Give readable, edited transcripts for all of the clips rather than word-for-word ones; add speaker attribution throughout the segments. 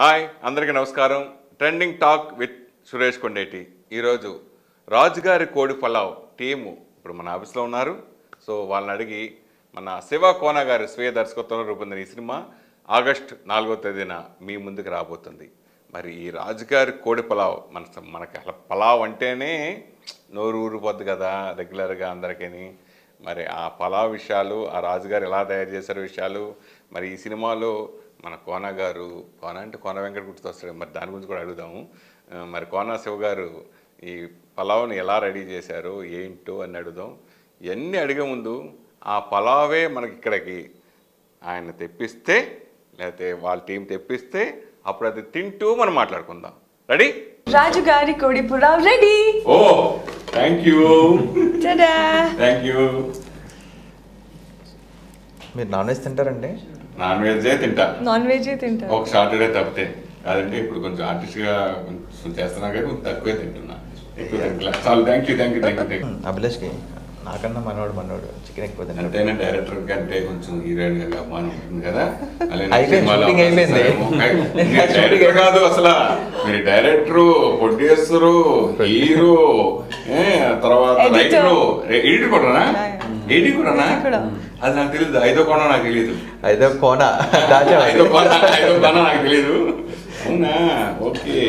Speaker 1: Hi అందరికీ నమస్కారం. Trending talk with Suresh Kondeti. ఈరోజు రాజుగారి కోడి పలావ్ టీము ఇప్పుడు మన ఆఫీస్లో ఉన్నారు. సో వాళ్ళని అడిగి మన శివ కోన గారి స్వీయ దర్శకత్వంలో రూపొందిన ఈ సినిమా ఆగస్టు 4వ తేదీన మీ ముందుకు రాబోతుంది. మరి ఈ రాజుగారి కోడి పలావ్ మనకి అలా పలావ్ అంటేనే నోరు ఊరిపోద్ది కదా రెగ్యులర్గా అందరికీ. మరి ఆ పలావ్ విషయాలు, ఆ రాజుగారు ఎలా తయారు చేశారు విషయాలు, మరి ఈ సినిమాలో మన కోన గారు, కోన అంటే కోన వెంకట గుర్తొస్తాడు, మరి దాని గురించి కూడా అడుగుదాము. మరి కోన శివ గారు ఈ పలావ్ని ఎలా రెడీ చేశారు ఏంటో అని అడుగుదాం. ఇవన్నీ అడిగే ముందు ఆ పలావే మనకి ఇక్కడికి ఆయన తెప్పిస్తే, లేకపోతే వాళ్ళ టీం తెప్పిస్తే అప్పుడు అది తింటూ మనం మాట్లాడుకుందాం. రెడీ?
Speaker 2: రాజుగారి కోడి పులావ్ రెడీ.
Speaker 1: ఓ థ్యాంక్ యూ. Thank you.
Speaker 3: మీరు నాన్ వెజ్ తింటారండి?
Speaker 1: నాన్ వెజే తింటా.
Speaker 2: నాన్ వెజ్ తింటా
Speaker 1: ఒక సాటర్డే తప్పితే. కాదంటే ఇప్పుడు కొంచెం ఆర్టిస్ట్గా కొంచెం చేస్తున్నా కానీ కొంచెం తక్కువే తింటున్నా, ఎక్కువ తింటా. చాలు. Thank you.
Speaker 3: అభిలాష్కి నాకన్నా మనోడు చికెన్ ఎక్కువ తింటాడు.
Speaker 1: అంతేనా? డైరెక్టర్ కంటే కొంచెం హీరోయిన్ గారికి అభిమానం ఉంటుంది కదా. డైరెక్టర్ కాదు అసలు, మీరు డైరెక్టరు, ప్రొడ్యూసరు, హీరో, తర్వాత రైటరు, ఎడిటర్ కూడానా? ఎడిటర్ కూడానా? అది నాకు తెలియదు. ఐదో కోణ నాకు తెలియదు.
Speaker 3: ఐదో కోణ
Speaker 1: నాకు తెలియదు. అవునా? ఓకే.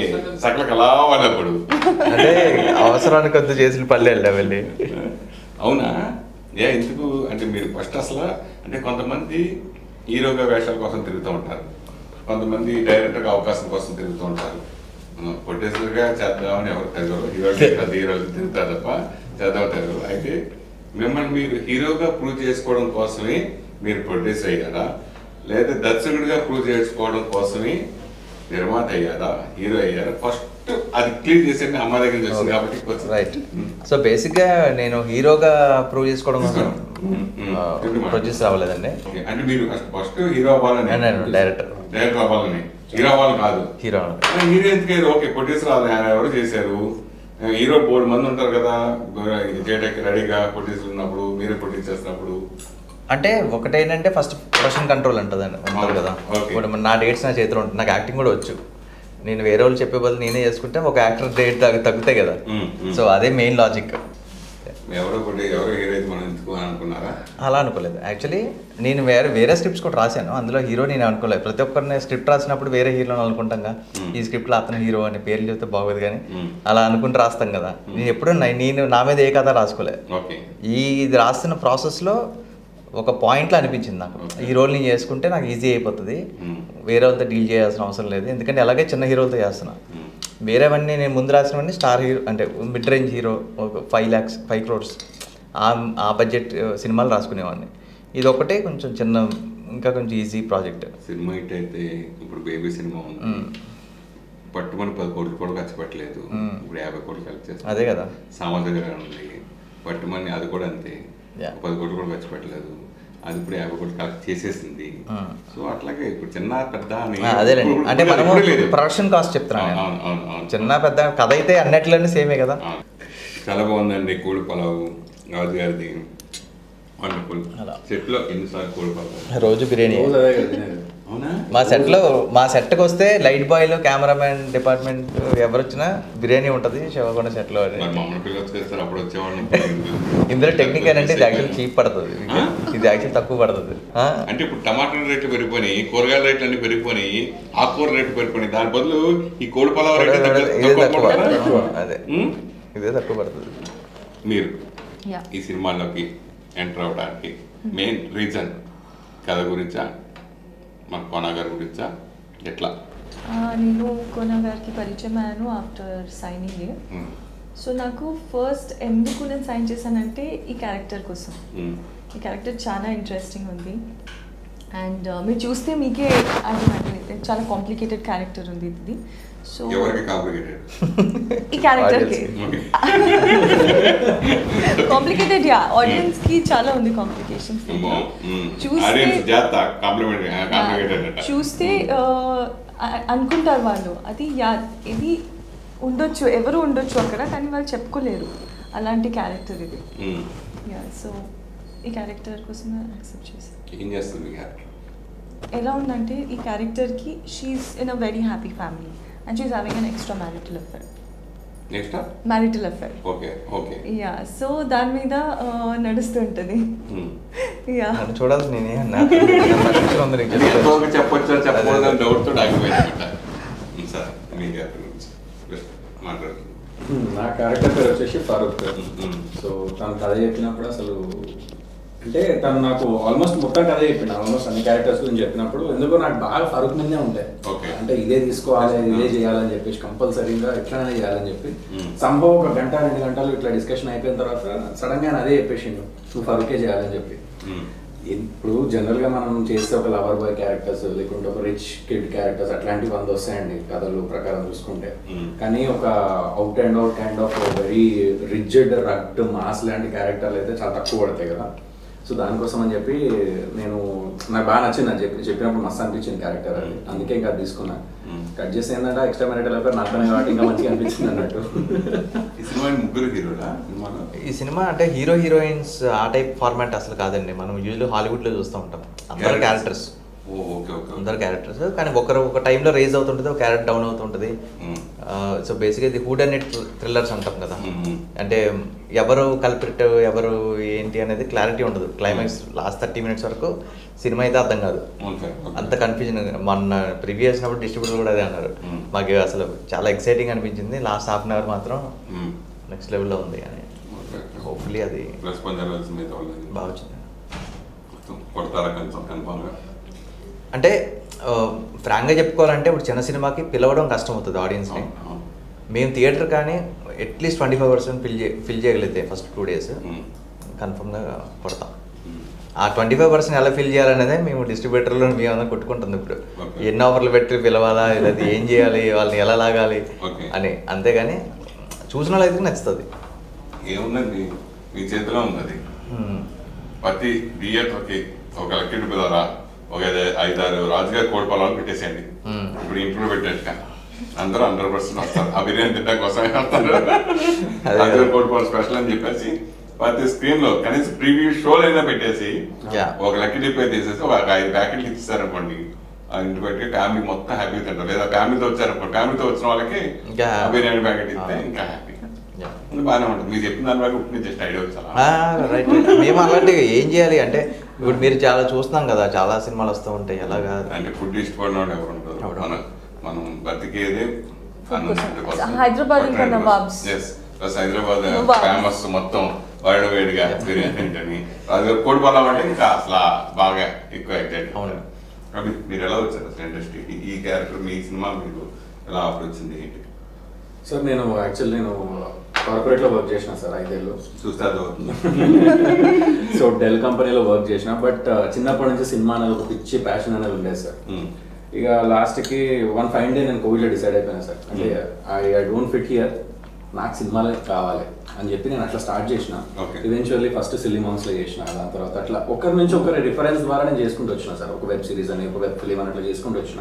Speaker 1: సకల కళా వాళ్ళప్పుడు
Speaker 3: అంటే అవసరానికి కొంత చేసిన పల్లె వెళ్ళి.
Speaker 1: అవునా? ఎందుకు అంటే మీరు ఫస్ట్ అసలు అంటే కొంతమంది హీరోగా వేషాల కోసం తిరుగుతూ ఉంటారు, కొంతమంది డైరెక్టర్గా అవకాశం కోసం తిరుగుతూ ఉంటారు. ప్రొడ్యూసర్గా చేద్దామని ఎవరు తిరగరు, హీరోలు తిరుగుతారు తప్ప చేద్దాం. అయితే మిమ్మల్ని మీరు హీరోగా ప్రూవ్ చేసుకోవడం కోసమే మీరు ప్రొడ్యూసర్ అయ్యారా, లేదా దర్శకుడిగా ప్రూవ్ చేసుకోవడం కోసమే నిర్మాత అయ్యారా, హీరో అయ్యారా? ఫస్ట్ అది క్లియర్ చేసేది అమ్మ దగ్గర చేస్తుంది కాబట్టి.
Speaker 3: రైట్. సో బేసిక్గా నేను హీరోగా ప్రూవ్ చేసుకోవడం కోసం ప్రొడ్యూసర్ అవ్వలేదండి.
Speaker 1: అంటే మీరు ఫస్ట్ హీరో అవ్వాలని?
Speaker 3: డైరెక్టర్
Speaker 1: అవ్వాలని. హీరో అవ్వాలి కాదు.
Speaker 3: హీరో
Speaker 1: ఎందుకు? ఓకే, ప్రొడ్యూసర్ ఎవరు చేశారు? హీరో బోర్డు మంది ఉంటారు కదా చేయడానికి రెడీగా, ప్రొడ్యూసర్ ఉన్నప్పుడు, మీరు ప్రొడ్యూస్ చేస్తున్నప్పుడు.
Speaker 3: అంటే ఒకటేంటంటే ఫస్ట్ ప్రొడక్షన్ కంట్రోల్ ఉంటుంది కదా. ఇప్పుడు నా డేట్స్ నా చేతిలో ఉంటుంది. నాకు యాక్టింగ్ కూడా వచ్చు. నేను వేరే వాళ్ళు చెప్పే బదులు నేనే చేసుకుంటే ఒక యాక్టర్ డేట్ తగ్గుతాయి కదా. సో అదే మెయిన్ లాజిక్. అలా అనుకోలేదు యాక్చువల్లీ. నేను వేరే స్క్రిప్ట్స్ కూడా రాశాను, అందులో హీరో నేను అనుకోలేదు. ప్రతి ఒక్కరిని స్క్రిప్ట్ రాసినప్పుడు వేరే హీరోని అనుకుంటాం. ఈ స్క్రిప్ట్లో అతను హీరో అని పేర్లు చెప్తే బాగోదు కానీ అలా అనుకుంటూ రాస్తాం కదా. నేను ఎప్పుడూ నేను నా మీద ఏ కథ రాసుకోలేదు. ఇది రాస్తున్న ప్రాసెస్లో ఒక పాయింట్లో అనిపించింది నాకు, ఈ రోల్ నేను చేసుకుంటే నాకు ఈజీ అయిపోతుంది, వేరే వాళ్ళతో డీల్ చేయాల్సిన అవసరం లేదు. ఎందుకంటే అలాగే చిన్న హీరోలతో చేస్తున్నా. వేరేవన్నీ నేను ముందు రాసినవన్నీ స్టార్ హీరో అంటే మిడ్ రేంజ్ హీరో, ఒక 5 crores ఆ బడ్జెట్ సినిమాలు రాసుకునేవాడిని. ఇది ఒకటే కొంచెం చిన్న, ఇంకా కొంచెం ఈజీ ప్రాజెక్ట్.
Speaker 1: సినిమా హిట్ అయితే ఇప్పుడు బేబీ సినిమా ఉంది, పట్టుమని 10 కోట్లు కూడా ఖర్చు పెట్టలేదు, ఇప్పుడు 50 కోట్లు ఖర్చు చేస్తాను.
Speaker 3: అదే కదా.
Speaker 1: సామాజిక ఉంది పట్టుమని, అది కూడా అంతే, 10 కోట్లు కూడా ఖర్చు పెట్టలేదు, అది ఇప్పుడు 50 కోట్లు కలెక్ట్ చేసేసింది. సో అట్లాగే ఇప్పుడు చిన్న పెద్ద
Speaker 3: అదేలేండి. అంటే మనము ప్రొడక్షన్ కాస్ట్ చెప్తున్నాను. చిన్న పెద్ద కథ అయితే అన్నిట్లోనే సేమే కదా.
Speaker 1: చాలా బాగుందండి కోడి పలావ్ రాజు గారిది. వండర్ఫుల్. సెట్లో ఎన్నిసార్లు కోడి పలావ్?
Speaker 3: రోజు బిర్యానీ.
Speaker 1: అవునా?
Speaker 3: మా సెట్కి వస్తే లైట్ బాయ్లు, కెమెరామెన్ డిపార్ట్మెంట్ ఎవరు వచ్చినా బిర్యానీ ఉంటుంది శివకొండ సెట్లో.
Speaker 1: అప్పుడు వచ్చేవాళ్ళు.
Speaker 3: ఇందులో టెక్నిక్ ఏంటంటే ఇది యాక్చువల్ చీప్ పడుతుంది, ఇది యాక్చువల్ తక్కువ పడుతుంది.
Speaker 1: అంటే ఇప్పుడు టమాటాల రేట్లు పెరిగిపోయి, కూరగాయల రేట్లు అన్ని పెరిగిపోయి, ఆకుకూర రేట్లు పెరిగిపోయి, దాని బదులు ఈ కోడి పలావ్
Speaker 3: ఇదే తక్కువ. అదే ఇదే తక్కువ పడుతుంది.
Speaker 1: మీరు ఈ సినిమాలోకి ఎంటర్ అవ్వడానికి మెయిన్ రీజన్ కథ గురించా, మన కోన గారి గురించా, ఎట్లా?
Speaker 2: నేను కోన గారికి పరిచయం అయ్యాను ఆఫ్టర్ సైనింగ్. సో నాకు ఫస్ట్ ఎందుకు నేను సైన్ చేశానంటే ఈ క్యారెక్టర్ కోసం. ఈ క్యారెక్టర్ చాలా ఇంట్రెస్టింగ్ ఉంది అండ్ మీరు చూస్తే మీకే అర్థమైంది, చాలా కాంప్లికేటెడ్ క్యారెక్టర్ ఉంది ఇది. సో ఈ క్యారెక్టర్కి కాంప్లికేటెడ్, ఆడియన్స్కి చాలా ఉంది కాంప్లికేషన్స్. చూస్తే అనుకుంటారు వాళ్ళు అది ఇది ఉండొచ్చు, ఎవరు ఉండొచ్చు అక్కడ, కానీ వాళ్ళు చెప్పుకోలేరు. అలాంటి క్యారెక్టర్ ఇది. సో ఈ క్యారెక్టర్ కోసం యాక్సెప్ట్ చేశాను.
Speaker 1: ఏం చేస్తుంది క్యారెక్టర్?
Speaker 2: ఎలా ఉందంటే ఈ క్యారెక్టర్కి she's in a very happy family and she's having an extra marital affair. Marital affair. Yeah, so దాని మీద నడుస్తుంటుంది. యా,
Speaker 3: చూడాలి నేనే
Speaker 1: చెప్పొచ్చా చెప్పకూడదు డౌట్తో
Speaker 4: నా క్యారెక్టర్ పేరు వచ్చేసి ఫారూక్. సో తను కథ చెప్పినప్పుడు అసలు అంటే తను నాకు ఆల్మోస్ట్ మొత్తం కథ చెప్పిండు. ఆల్మోస్ట్ అన్ని క్యారెక్టర్స్ గురించి చెప్పినప్పుడు ఎందుకో నాకు బాగా ఫారూక్ మీదే ఉంటాయి. అంటే ఇదే తీసుకోవాలి, ఇదే చేయాలని చెప్పేసి కంపల్సరీగా ఎట్లనే చేయాలని చెప్పి సంభవం 1 గంట 2 గంటలు ఇట్లా డిస్కషన్ అయిపోయిన తర్వాత సడన్ గా అదే చెప్పేసిండు, నువ్వు ఫారూకే చేయాలని చెప్పి. ఇప్పుడు జనరల్ గా మనం చేస్తే ఒక లవర్ బాయ్ క్యారెక్టర్స్ లేకుంటే ఒక రిచ్ కిడ్ క్యారెక్టర్స్ అట్లాంటివి 100 వస్తాయండి కథలు ప్రకారం చూసుకుంటే. కానీ ఒక out and out kind of very rigid rugged mass లాంటి క్యారెక్టర్లు అయితే చాలా తక్కువ పడతాయి కదా. సో దానికోసం అని చెప్పి నాకు బాగా నచ్చింది అని చెప్పినప్పుడు మస్తు అనిపించింది క్యారెక్టర్ అది. అందుకే ఇంకా తీసుకున్నా. కట్ చేసి ఏంటంటే ఎక్స్ట్రా మ్యారిటల్ అఫేర్ నాతోనే కాబట్టి ఇంకా మంచిగా అనిపించింది అన్నట్టు.
Speaker 3: ఈ సినిమా అంటే హీరో హీరోయిన్స్ ఆ టైప్ ఫార్మాట్ అసలు కాదండి. మనం యూజువల్లీ హాలీవుడ్లో చూస్తూ ఉంటాం అందరు క్యారెక్టర్స్, అందరు క్యారెక్టర్స్, కానీ ఒక టైంలో రేజ్ అవుతుంటుంది, ఒక క్యారెక్టర్ డౌన్ అవుతుంటుంది. సో బేసిక్గా ఇది హూడ్ అండ్ థ్రిల్లర్స్ అంటాం కదా. అంటే ఎవరు కల్ప్రిట్ ఎవరు ఏంటి అనేది క్లారిటీ ఉండదు. క్లైమాక్స్ లాస్ట్ 30 minutes వరకు సినిమా అయితే అర్థం కాదు, అంత కన్ఫ్యూజన్. మొన్న ప్రివ్యూ చేసినప్పుడు డిస్ట్రిబ్యూటర్ కూడా అదే అన్నారు. మాకు అసలు చాలా ఎక్సైటింగ్ అనిపించింది. లాస్ట్ హాఫ్ అన్ అవర్ మాత్రం నెక్స్ట్ లెవెల్లో ఉంది అని. హోప్ఫుల్లీ అది బాగా వచ్చింది. అంటే ఫ్రాంక్గా చెప్పుకోవాలంటే ఇప్పుడు చిన్న సినిమాకి పిలవడం కష్టం అవుతుంది ఆడియన్స్ని. మేము థియేటర్ కానీ అట్లీస్ట్ 25% ఫిల్ చేయగలిగితే ఫస్ట్ 2 days కన్ఫర్మ్గా కొడతాం. ఆ 25% ఎలా ఫిల్ చేయాలనేదే మేము డిస్ట్రిబ్యూటర్లో మేమన్నా కొట్టుకుంటుంది ఇప్పుడు. ఎన్ని ఆఫర్లు పెట్టి పిలవాలా, లేదా ఏం చేయాలి, వాళ్ళని ఎలా లాగాలి అని. అంతేగాని చూసిన వాళ్ళైతే నచ్చుతుంది.
Speaker 1: ఏముందండి మీ చేతిలో ఉన్నది. ప్రతి థియేటర్కి ఒక లక్కీ పిల్లరా ఒక 5-6 రాజుగారి కోడి పొలాలు పెట్టేసేయండి. ఇప్పుడు ఇంట్లో పెట్టేట్టుగా అందరూ 100% వస్తారు. ఆ బిర్యానీ తింటా కోసమే వస్తారు. రాజుగారి కోడి పొలాలు స్పెషల్ అని చెప్పేసి ప్రతి స్క్రీన్ లో కనీసం ప్రీవ్యూ షోలు అయినా పెట్టేసి ఒక లక్కీ డిప్ తీసేసి ఒక 5 ప్యాకెట్లు ఇచ్చారనుకోండి, ఇంటి పెట్టి ఫ్యామిలీ మొత్తం హ్యాపీ తింటారు. లేదా ఫ్యామిలీతో వచ్చారనుకోండి, ఫ్యామిలీతో వచ్చిన వాళ్ళకి బిర్యానీ ప్యాకెట్ ఇస్తే ఇంకా హ్యాపీ బాగానే ఉంటుంది. మీరు చెప్పిన దాని వరకు ఇప్పుడు జస్ట్ ఐడియా వచ్చా.
Speaker 3: రైట్. మేము అలాంటివి ఏం చేయాలి అంటే ఇప్పుడు మీరు చాలా చూస్తున్నాం కదా, చాలా సినిమాలు వస్తూ ఉంటాయి. ఎలాగా అంటే
Speaker 1: ఫుడ్ ఇష్టపడిన వాళ్ళు ఎవరు ఉంటారు? మనం బతికేదే
Speaker 2: హైదరాబాద్ ఇంకా నవాబ్స్.
Speaker 1: హైదరాబాద్ ఫేమస్ మొత్తం వరల్డ్ వైడ్ గా బిర్యానీ ఏంటని రాజుగారి కోడి పొలం అంటే ఇంకా అసలు బాగా ఎక్కువ ఎక్సైట్. మీరు ఎలా వచ్చారు అసలు ఇండస్ట్రీకి? ఈ క్యారెక్టర్ మీ సినిమా మీకు ఎలా ఆఫర్ వచ్చింది ఏంటి?
Speaker 4: సార్ నేను కార్పొరేట్లో వర్క్ చేసిన సార్ 5 ఏళ్ళు.
Speaker 1: చూస్తారు.
Speaker 4: సో డెల్ కంపెనీలో వర్క్ చేసిన. బట్ చిన్నప్పటి నుంచి సినిమా అనేది ఒక పిచ్చి ప్యాషన్ అనేది ఉండేది సార్. ఇక లాస్ట్కి వన్ ఫైన్ డే నేను కోవిడ్లో డిసైడ్ అయిపోయాను సార్. అంటే ఐ డోంట్ ఫిట్ హియర్, నాకు సినిమాలే కావాలి అని చెప్పి నేను అట్లా స్టార్ట్ చేసిన. ఈవెన్చువల్లీ ఫస్ట్ సిల్లీ మామ్స్లో చేసిన. దాని తర్వాత అట్లా ఒకరి నుంచి ఒకరి రిఫరెన్స్ ద్వారా నేను చేసుకుంటూ వచ్చిన సార్. ఒక వెబ్ సిరీస్ అని, ఒక వెబ్ ఫిలిం అని అట్లా చేసుకుంటూ వచ్చిన.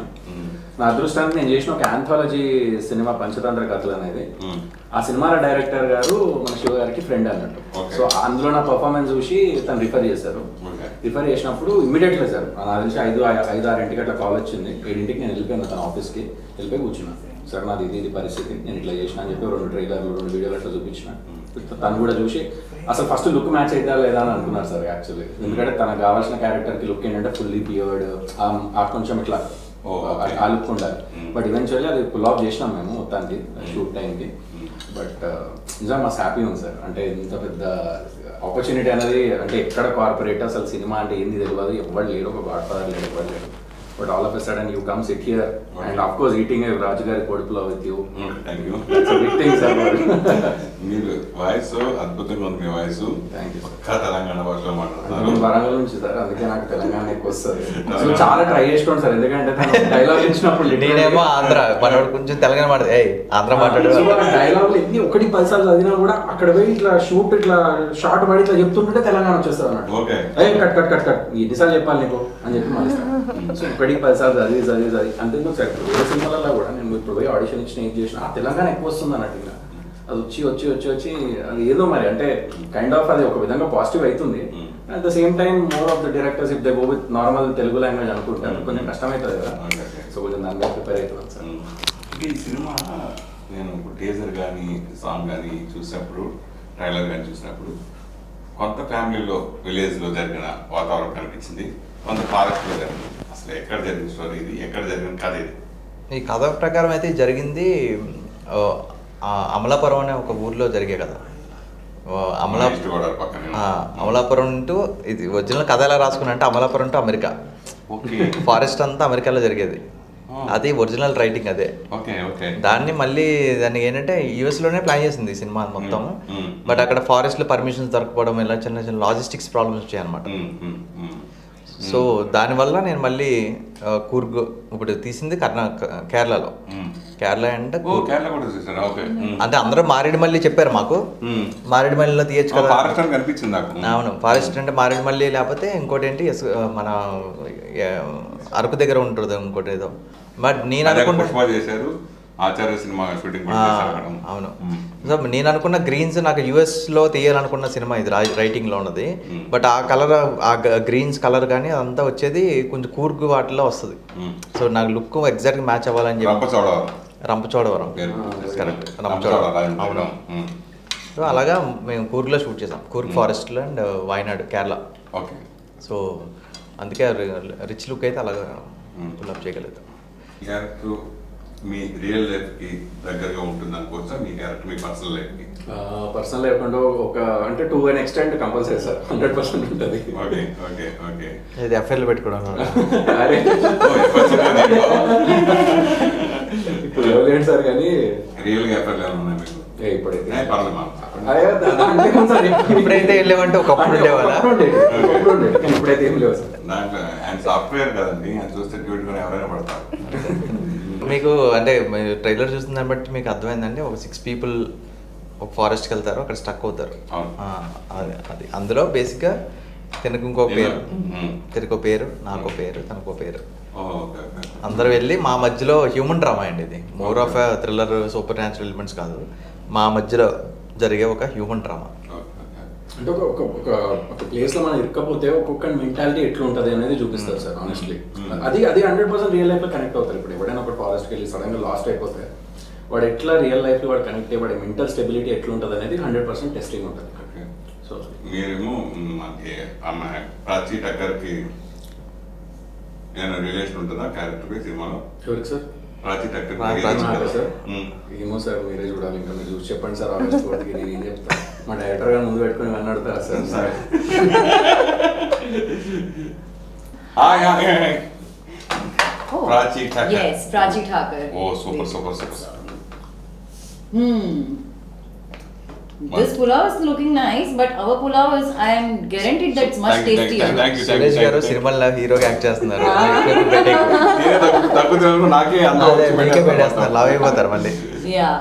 Speaker 4: నా అదృష్టానికి నేను చేసిన ఒక ఆంథాలజీ సినిమా పంచతంత్ర కథలు అనేది, ఆ సినిమాల డైరెక్టర్ గారు మన శివ గారికి ఫ్రెండ్ అన్నట్టు. సో అందులో నా పర్ఫార్మెన్స్ చూసి తను రిఫర్ చేశారు. రిఫర్ చేసినప్పుడు ఇమ్మీడియట్లీ సార్ నాకు తెలిసి 5-6 అట్లా కాల్ వచ్చింది. 7 నేను వెళ్ళిపోయాను తన ఆఫీస్కి. వెళ్ళిపోయి కూర్చున్నాను. సార్ నాది ఇది పరిస్థితి, నేను ఇట్లా చేసిన అని చెప్పి 2 ట్రైలర్లు 2 వీడియోలు అట్లా చూపించిన. తను కూడా చూసి అసలు ఫస్ట్ లుక్ మ్యాచ్ అవుతా లేదా అని అనుకున్నారు సార్ యాక్చువల్లీ. ఎందుకంటే తనకు కావాల్సిన క్యారెక్టర్కి లుక్ ఏంటంటే ఫుల్లీ బియర్డ్, ఆ కొంచెం ఇట్లా ఆ లుక్ ఉండాలి. బట్ ఈవెన్చువల్లీ అది పుల్ ఆఫ్ చేసినాం మేము మొత్తానికి షూట్ టైంకి. బట్ నిజంగా మస్తు హ్యాపీ ఉంది సార్. అంటే ఇంత పెద్ద ఆపర్చునిటీ అనేది, అంటే ఎక్కడ కార్పొరేట్ అసలు సినిమా అంటే ఏంది తెలియదు, ఎవరు లేరు, ఒక గాడ్ ఫాదర్ లేడు, ఎవరు లేరు. But all of a sudden you come sit here and of course eating a Rajagari kodi pulav with you.
Speaker 1: Thank you.
Speaker 4: That's a big thing, sir.
Speaker 1: మీరు వాయిస్ అద్భుతంగా ఉంది. మీ voice
Speaker 4: thank you
Speaker 1: sir. Telangana భాషలో మాట్లాడుతున్నారు.
Speaker 4: నేను వరంగల్ నుంచి sir, అందుకే నాకు తెలంగాణ ఎక్కువ వస్తుంది. సో చాలా ట్రై చేసుకోండి సార్, ఎందుకంటే డైలాగ్ ఇచ్చినప్పుడు
Speaker 3: నేనేమో ఆంధ్ర మనోడు కొంచెం తెలంగాణ మాట్లాడు, ఆంధ్ర మాట్లాడు.
Speaker 4: డైలాగ్ ఎన్ని 1-10 సార్లు చదివినా కూడా అక్కడ పోయి ఇట్లా షూట్ ఇట్లా షార్ట్ పడి ఇట్లా చెప్తుంటే తెలంగాణ వచ్చేస్తారు అన్నట్టు. కట్ కట్ కట్ కట్ ఎన్నిసార్లు చెప్పాలి నీకు అని చెప్పి మళ్ళీ సో 1-10 సార్లు చదివి అంతేందుకు సార్. ఇప్పుడు వేరే సినిమాలలో కూడా నేను ఇప్పుడు పోయి ఆడిషన్ ఇచ్చిన ఏం చేసిన ఆ తెలంగాణ ఎక్కువ వస్తుంది అన్నట్టు. ఇంకా అది వచ్చి అది ఏదో మరి అంటే కైండ్ ఆఫ్ అది ఒక విధంగా పాజిటివ్ అవుతుంది. At the same time more of the directors if they go with normal Telugu language అనుకుంటారు కొంచెం కష్టమవుతుంది కదా. సో కొంచెం దాని మీద ప్రిపేర్ అవుతున్నాను సార్.
Speaker 1: ఈ సినిమా నేను టీజర్ కానీ సాంగ్ కానీ చూసినప్పుడు, ట్రైలర్ కానీ చూసినప్పుడు కొంత ఫ్యామిలీలో విలేజ్లో జరిగిన వాతావరణం కనిపించింది, కొంత ఫారెస్ట్లో జరిగింది. అసలు ఎక్కడ జరిగిన స్టోరీ ఇది, ఎక్కడ జరిగిన కథ ఇది?
Speaker 3: ఈ కథ ప్రకారం అయితే జరిగింది అమలాపురం అనే ఒక ఊర్లో జరిగే కథ. అమలాపురం టు ఇది ఒరిజినల్ కథ ఎలా రాసుకున్నా అంటే అమలాపురం టు అమెరికా, ఫారెస్ట్ అంతా అమెరికాలో జరిగేది. అది ఒరిజినల్ రైటింగ్ అదే. దాన్ని మళ్ళీ దాన్ని ఏంటంటే యూఎస్లోనే ప్లాన్ చేసింది ఈ సినిమా మొత్తం. బట్ అక్కడ ఫారెస్ట్లో పర్మిషన్స్ దొరకపోవడం, ఇలా చిన్న చిన్న లాజిస్టిక్స్ ప్రాబ్లమ్స్ వచ్చాయి అనమాట. సో దానివల్ల నేను మళ్ళీ కూర్గ్ ఇప్పుడు తీసింది కేరళలో. కేరళ అంటే అంటే అందరూ మారేడుమల్లి చెప్పారు మాకు, మారేడుమల్లిలో తీయచ్చు కదా. అవును, ఫారెస్ట్ అంటే మారేడుమల్లి, లేకపోతే ఇంకోటి ఏంటి మన అరకు దగ్గర ఉంటుంది ఇంకోటి ఏదో. బట్ నేను అనుకున్నా అవును. సో నేను అనుకున్న గ్రీన్స్ నాకు యుఎస్లో తీయాలనుకున్న సినిమా ఇది రైటింగ్లో ఉన్నది. బట్ ఆ కలర్, ఆ గ్రీన్స్ కలర్ కానీ అదంతా వచ్చేది కొంచెం కూర్గు వాటిలో వస్తుంది. సో నాకు లుక్ ఎగ్జాక్ట్గా మ్యాచ్ అవ్వాలని చెప్పి రంపచోడవరం, కరెక్ట్, రంపచోడవరం. అవును. సో అలాగా మేము కూర్గ్లో షూట్ చేసాం, కూర్గ్ ఫారెస్ట్లో అండ్ వాయనాడ్, కేరళ. సో అందుకే రిచ్ లుక్ అయితే అలాగా పుల్అప్ చేయగలుగుతాం.
Speaker 1: మీ రియల్ లైఫ్కి దగ్గరగా ఉంటుంది అనుకోవచ్చా మీ క్యారెక్టర్ మీ పర్సనల్ లైఫ్కి?
Speaker 4: పర్సనల్ లైఫ్ అంటే ఒక అంటే to an extent compulsory sir, 100% ఉంటుంది.
Speaker 3: ఇది ఎఫ్ఐఆర్లు పెట్టుకోవడం
Speaker 4: ఇప్పుడు ఎవరు సార్, కానీ
Speaker 1: రియల్గా ఎఫ్ఐఆర్లు ఉన్నాయి మీకు?
Speaker 3: ఇప్పుడైతే వెళ్ళేవంటే ఒకప్పుడు ఉండేవాళ్ళ,
Speaker 4: ఇప్పుడైతే ఏం లేవు సార్.
Speaker 1: దాంట్లో ఆయన సాఫ్ట్వేర్ కదండి, ఆయన చూస్తే డ్యూటీ ఎవరైనా పడతారు.
Speaker 3: మీకు అంటే ట్రైలర్ చూసిన దాన్ని బట్టి మీకు అర్థమైందండి, ఒక 6 people ఒక ఫారెస్ట్కి వెళ్తారు, అక్కడ స్టక్ అవుతారు. అది అందులో బేసిక్గా తనకు ఇంకో పేరు, తనకో పేరు, నాకో పేరు, తనకో పేరు, అందరూ వెళ్ళి మా మధ్యలో హ్యూమన్ డ్రామా అండి. ఇది more of thriller, super natural elements కాదు, మా మధ్యలో జరిగే ఒక హ్యూమన్ డ్రామా.
Speaker 4: అంటే ఒక ప్లేస్ లో మనం ఇరకపోతే ఒక్కొక్క మెంటాలిటీ ఎట్లా ఉంటుంది అనేది చూపిస్తారు సార్. ఆనెస్ట్లీ అది 100% రియల్ లైఫ్ లో కనెక్ట్ అవుతారు. ఇప్పుడు ఎవరైనా ఒక ఫారెస్ట్కి వెళ్ళి సడన్ గా లాస్ట్ అయిపోతే వాడు ఎట్లా రియల్ లైఫ్ లో వాడు కనెక్ట్ అయ్యి వాడి మెంటల్ స్టెబిలిటీ ఎట్లా ఉంటుంది అనేది 100% టెస్టింగ్ ఉంటుంది. సో
Speaker 1: మీరేమో మనకి అమ్మాయి ప్రాచీ టక్కర్కి ఏమైనా రిలేషన్ ఉంటుందా క్యారెక్టర్ సినిమాలో?
Speaker 4: ఎవరికి సార్?
Speaker 1: ప్రాచీ టక్కర్
Speaker 4: సార్ ఏమో సార్, మీరే చూడాలి, ఇంకా మీరు చూసి చెప్పండి సార్. ఆగస్ట్ నేను ఏం చెప్తాను, మా డైరెక్టర్ గారు ముందు పెట్టుకుని అన్నాడుతారా sir? Sir
Speaker 1: Prachi Thakar.
Speaker 5: Yes, Prachi Thakur.
Speaker 1: Oh, super, super, super.
Speaker 5: This pulao is looking nice, but our pulao is, I am guaranteed that it's much tastier.
Speaker 3: Suresh గారు సినిమాలో హీరోగా యాక్ట్ చేస్తున్నారు,
Speaker 1: నాకే
Speaker 3: పెట్టేస్తున్నారు, లావ్ అయిపోతారు మళ్ళీ.
Speaker 5: Yeah.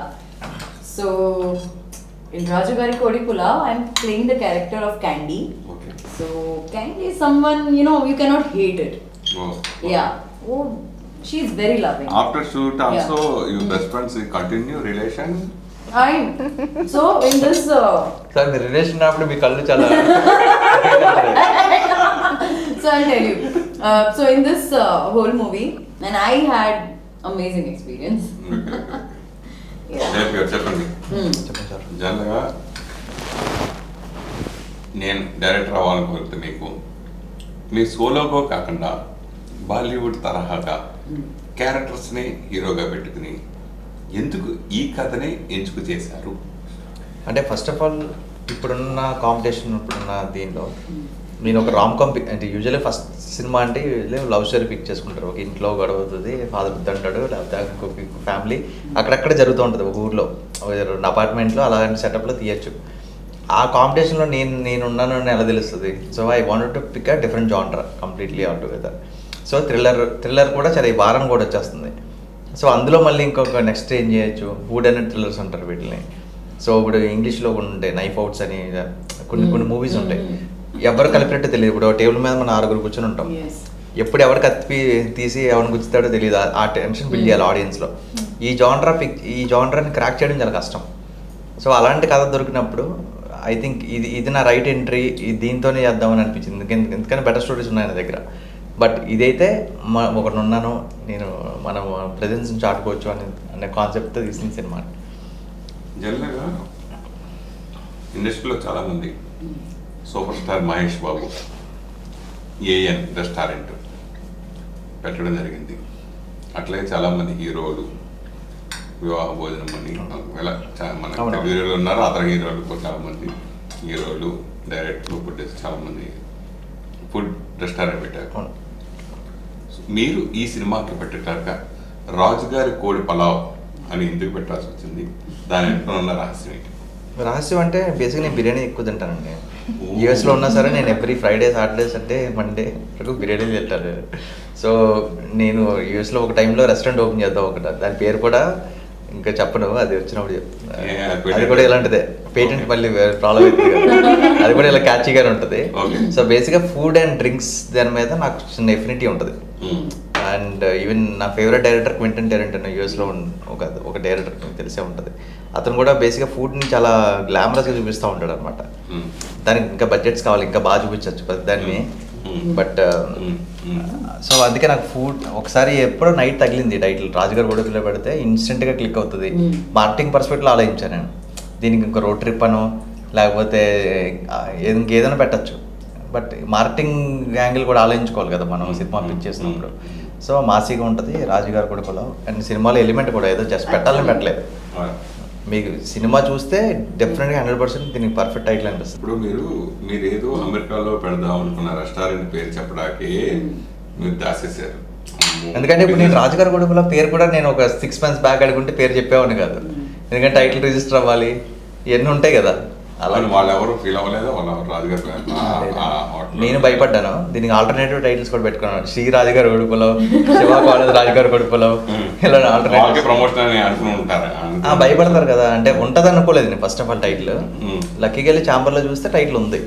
Speaker 5: So in Raju Gari Kodi Pulao, I am playing the character of Candy.
Speaker 1: Okay.
Speaker 5: So Candy is someone, you know, you cannot hate it. Yeah. Oh, she is very loving.
Speaker 1: After shoot also, your best friends continue relation?
Speaker 5: So in this
Speaker 3: sir me relation అప్పుడు మీ కళ్ళు చాలా
Speaker 5: so I'll tell you. So in this whole movie, and I had amazing experience.
Speaker 1: చెప్పండి. జనరల్గా నేను director అవ్వాలనుకుంటే మీకు మీ సోలోగా కాకుండా బాలీవుడ్ తరహాగా క్యారెక్టర్స్ని హీరోగా పెట్టుకుని ఎందుకు ఈ కథని ఎంచుకు చేశారు?
Speaker 3: అంటే ఫస్ట్ ఆఫ్ ఆల్ ఇప్పుడున్న కాంపిటీషన్, ఇప్పుడున్న దీనిలో నేను ఒక రామ్ కామ్ అంటే యూజువల్లీ ఫస్ట్ సినిమా అంటే లవ్ స్టోరీ పిక్ చేసుకుంటారు. ఒక ఇంట్లో గొడవ అవుతుంది, ఫాదర్ అంటాడు, లేకపోతే ఇంకొక ఫ్యామిలీ అక్కడక్కడ జరుగుతూ ఉంటుంది, ఒక ఊర్లో అపార్ట్మెంట్లో అలాంటి సెటప్లో తీయచ్చు. ఆ కాంపిటీషన్లో నేను ఉన్నాను అని ఎలా తెలుస్తుంది? So I wanted to pick a different genre completely altogether. So thriller కూడా చాలా ఈ వారం కూడా వచ్చేస్తుంది. సో అందులో మళ్ళీ ఇంకొక నెక్స్ట్ ఏం చేయొచ్చు, వుడ్ అండ్ థ్రిల్లర్స్ అంటారు వీటిని. సో ఇప్పుడు ఇంగ్లీష్లో కొన్ని ఉంటాయి, నైఫ్ అవుట్స్ అని కొన్ని మూవీస్ ఉంటాయి. ఎవరు కలిపినట్టు తెలియదు. ఇప్పుడు టేబుల్ మీద మనం 6 కూర్చొని ఉంటాం, ఎప్పుడు ఎవరు కత్తి తీసి ఎవరిని గుచ్చుతాడో తెలియదు. ఆ టెన్షన్ బిల్డ్ చేయాలి ఆడియన్స్లో. ఈ జానరాని క్రాక్ చేయడం చాలా కష్టం. సో అలాంటి కథ దొరికినప్పుడు ఐ థింక్ ఇది నా రైట్ ఎంట్రీ, దీంతోనే చేద్దామని అనిపించింది. ఎందుకంటే బెటర్ స్టోరీస్ ఉన్నాయి నా దగ్గర. బట్ ఇదైతే ఒకటి ఉన్నాను నేను, మనం ప్రెజెన్స్ నుంచి ఆడుకోవచ్చు అనే కాన్సెప్ట్తో తీసిన సినిమా.
Speaker 1: జనరల్గా ఇండస్ట్రీలో చాలామంది super star Mahesh Babu AN restaurant పెట్టడం జరిగింది. అట్లాగే చాలామంది హీరోలు వివాహ భోజనం అని ఇలా మన హీరోలు ఉన్నారు, అతర హీరోలు చాలామంది హీరోలు డైరెక్టర్లు పుట్టేసి చాలామంది ఫుడ్ రెస్టారెంట్ పెట్టారు. మీరు ఈ సినిమాకి పెట్టేటాక రాజుగారి కోడి పలావ్ అని ఎందుకు పెట్టాల్సి వచ్చింది? దాని వెనుక ఉన్న రహస్యం ఏంటి?
Speaker 3: రహస్యం అంటే బేసిక్గా నేను బిర్యానీ ఎక్కువ తింటానండి. యూఎస్లో ఉన్నా సరే నేను ఎవ్రీ ఫ్రైడే సాటర్డేస్ అంటే మండే బిర్యానీ తింటాను. సో నేను యూఎస్లో ఒక టైంలో రెస్టారెంట్ ఓపెన్ చేద్దాం ఒకటి, దాని పేరు కూడా ఇంకా చెప్పను, అది వచ్చినప్పుడు చెప్తాను. అది కూడా ఇలాంటిదే, పేటెంట్ మళ్ళీ ప్రాబ్లం అవుతుంది కదా, అది కూడా ఇలా క్యాచీగానే ఉంటుంది. సో బేసిక్గా ఫుడ్ అండ్ డ్రింక్స్ దాని మీద నాకు చిన్న ఎఫినిటీ ఉంటుంది. అండ్ ఈవెన్ నా ఫేవరెట్ డైరెక్టర్ క్వింటన్ టారంటినో యూఎస్లో ఒక డైరెక్టర్ తెలిసే ఉంటుంది. అతను కూడా బేసిక్గా ఫుడ్ని చాలా గ్లామరస్గా చూపిస్తూ ఉంటాడు అనమాట. దానికి ఇంకా బడ్జెట్స్ కావాలి, ఇంకా బాగా చూపించవచ్చు దాన్ని. బట్ సో అందుకే నాకు ఫుడ్ ఒకసారి ఎప్పుడో నైట్ తగిలింది టైటిల్ రాజుగారి కోడి పలావ్ పెడితే ఇన్స్టెంట్గా క్లిక్ అవుతుంది. మార్కెటింగ్ పర్స్పెక్టివ్లో ఆలోచించాను నేను, దీనికి ఇంకా రోడ్ ట్రిప్ అనో లేకపోతే ఇంకేదైనా పెట్టచ్చు. బట్ మార్కెటింగ్ యాంగిల్ కూడా ఆలోచించుకోవాలి కదా మనం సినిమా పిచ్ చేసినప్పుడు. సో మాసీగా ఉంటుంది రాజుగారి కోడి పలావ్. అండ్ సినిమాలో ఎలిమెంట్ కూడా ఏదో జస్ట్ పెట్టాలని పెట్టలేదు. మీకు సినిమా చూస్తే డెఫినెట్గా 100% దీనికి పర్ఫెక్ట్ టైటిల్ అనిపిస్తుంది.
Speaker 1: ఇప్పుడు మీరు ఏదో అమెరికాలో పెడదాం అనుకున్న రెస్టారెంట్ పేరు చెప్పడానికి మీరు దాసేసారు.
Speaker 3: ఎందుకంటే ఇప్పుడు నేను రాజుగారి కోడి పలావ్ పేరు కూడా నేను ఒక 6 months బ్యాక్ అడుగుంటే పేరు చెప్పేవాడిని కాదు. ఎందుకంటే టైటిల్ రిజిస్టర్ అవ్వాలి, ఇవన్నీ ఉంటాయి కదా.
Speaker 1: అలా వాళ్ళు ఎవరు ఫీల్ అవ్వలేదు, రాజుగారి
Speaker 3: నేను భయపడ్డాను. దీనికి ఆల్టర్నేటివ్ టైటిల్స్ కూడా పెట్టుకున్నాను, శ్రీ రాజుగారి కోడి పలావ్, శివ కాలేజ్ రాజుగారి కోడి పలావ్, ఇలా ఆల్టర్నేటివ్
Speaker 1: ప్రమోషన్ అని అనుకుంటారు.
Speaker 3: భయపడతారు కదా, అంటే ఉంటది అనుకోలేదు నేను ఫస్ట్ ఆఫ్ ఆల్ టైటిల్. లక్కీకి వెళ్ళి ఛాంబర్లో చూస్తే టైటిల్ ఉంది.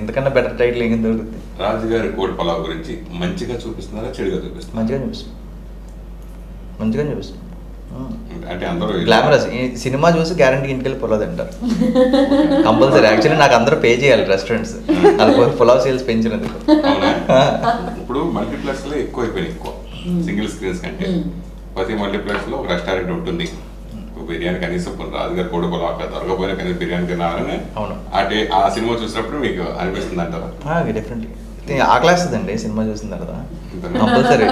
Speaker 3: ఎందుకన్నా బెటర్ టైటిల్ ఏం దొరుకుతుంది?
Speaker 1: రాజుగారి కోడి పలావ్ గురించి మంచిగా చూపిస్తున్నారా చెడుగా చూపిస్తున్నారు?
Speaker 3: మంచిగా చూపిస్తుంది.
Speaker 1: అంటే అందరూ
Speaker 3: గ్లామరస్ సినిమా చూసి గ్యారంటీ ఇంటికి వెళ్ళి పులావ్ తింటారు కంపల్సరీ. యాక్చువల్లీ నాకు అందరూ పే చేయాలి రెస్టారెంట్స్ అది పులావ్ సేల్స్ పెంచినందుకు.
Speaker 1: ఇప్పుడు మల్టీప్లెక్స్ లో ఎక్కువ సింగిల్ స్క్రీన్స్ కంటే ప్రతి మల్టీప్లెక్స్ లో ఒక రెస్టారెంట్ ఉంటుంది. బిర్యానీ కనీసం రాజుగారి కోడి పలావ్ దొరకపోయినా కనీసం బిర్యానీ తినాలని ఆ సినిమా చూసినప్పుడు మీకు అనిపిస్తుంది అంటారా?
Speaker 3: డెఫినెట్లీ ఆకలేస్తుందండి సినిమా చూసిన తర్వాత కంపల్సరీ.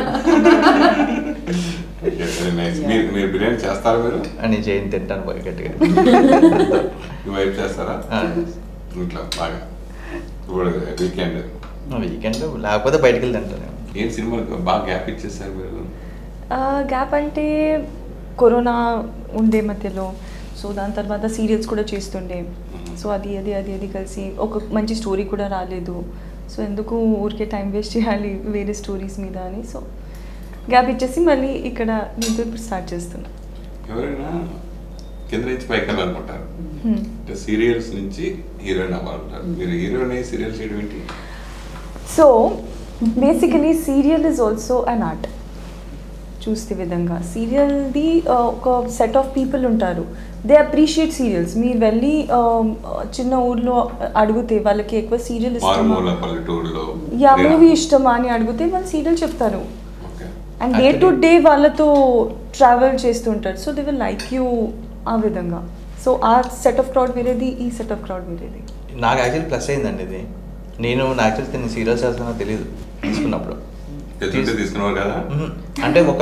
Speaker 1: మీరు బిర్యానీ చేస్తారా? మీరు
Speaker 3: నేను చేయని తింటాను బాగా గట్టిగా.
Speaker 1: వైపు చేస్తారా ఇంట్లో బాగా? ఇప్పుడు వీకెండ్
Speaker 3: లేకపోతే బయటకు వెళ్ళి తింటాను.
Speaker 1: ఏం సినిమా బాగా గ్యాప్ ఇచ్చేసారు మీరు?
Speaker 2: గ్యాప్ అంటే కరోనా ఉండే మధ్యలో, సో దాని తర్వాత సీరియల్స్ కూడా చేస్తుండే. సో అది కలిసి ఒక మంచి స్టోరీ కూడా రాలేదు. సో ఎందుకు ఊరికే టైం వేస్ట్ చేయాలి వేరే స్టోరీస్ మీద అని, సో గ్యాప్ ఇచ్చేసి మళ్ళీ ఇక్కడ దీంతో ఇప్పుడు స్టార్ట్ చేస్తున్నా.
Speaker 1: ఎవరైనా కింద నుంచి పైకి వెళ్ళాలనుకుంటారు, అంటే సీరియల్స్ నుంచి హీరోయిన్ అవ్వాలంటారు. మీరు హీరోయిన్ అయ్యి సీరియల్ చేయడం ఏంటి?
Speaker 2: So basically serial is also an art. చూస్తే విధంగా సీరియల్ది ఒక సెట్ ఆఫ్ పీపుల్ ఉంటారు, దే అప్రిషియేట్ సీరియల్స్. మీరు వెళ్ళి చిన్న ఊర్లో అడిగితే వాళ్ళకి ఎక్కువ సీరియల్ ఇష్టమా, యా మూవీ ఇష్టమా అని అడిగితే వాళ్ళు సీరియల్ చెప్తారు. అండ్ డే టు డే వాళ్ళతో ట్రావెల్ చేస్తుంటారు, so they will like you ఆ విధంగా. సో ఆ సెట్ ఆఫ్ క్రౌడ్ వేరేది, ఈ సెట్ ఆఫ్ క్రౌడ్ వేరేది.
Speaker 3: నాకు యాక్చువల్లీ ప్లస్ అయిందండి ఇది. నేను యాక్చువల్లీ సీరియల్స్ చేస్తున్నా తెలియదు తీసుకున్నప్పుడు.
Speaker 1: తీసుకున్నారు కదా
Speaker 3: అంటే ఒక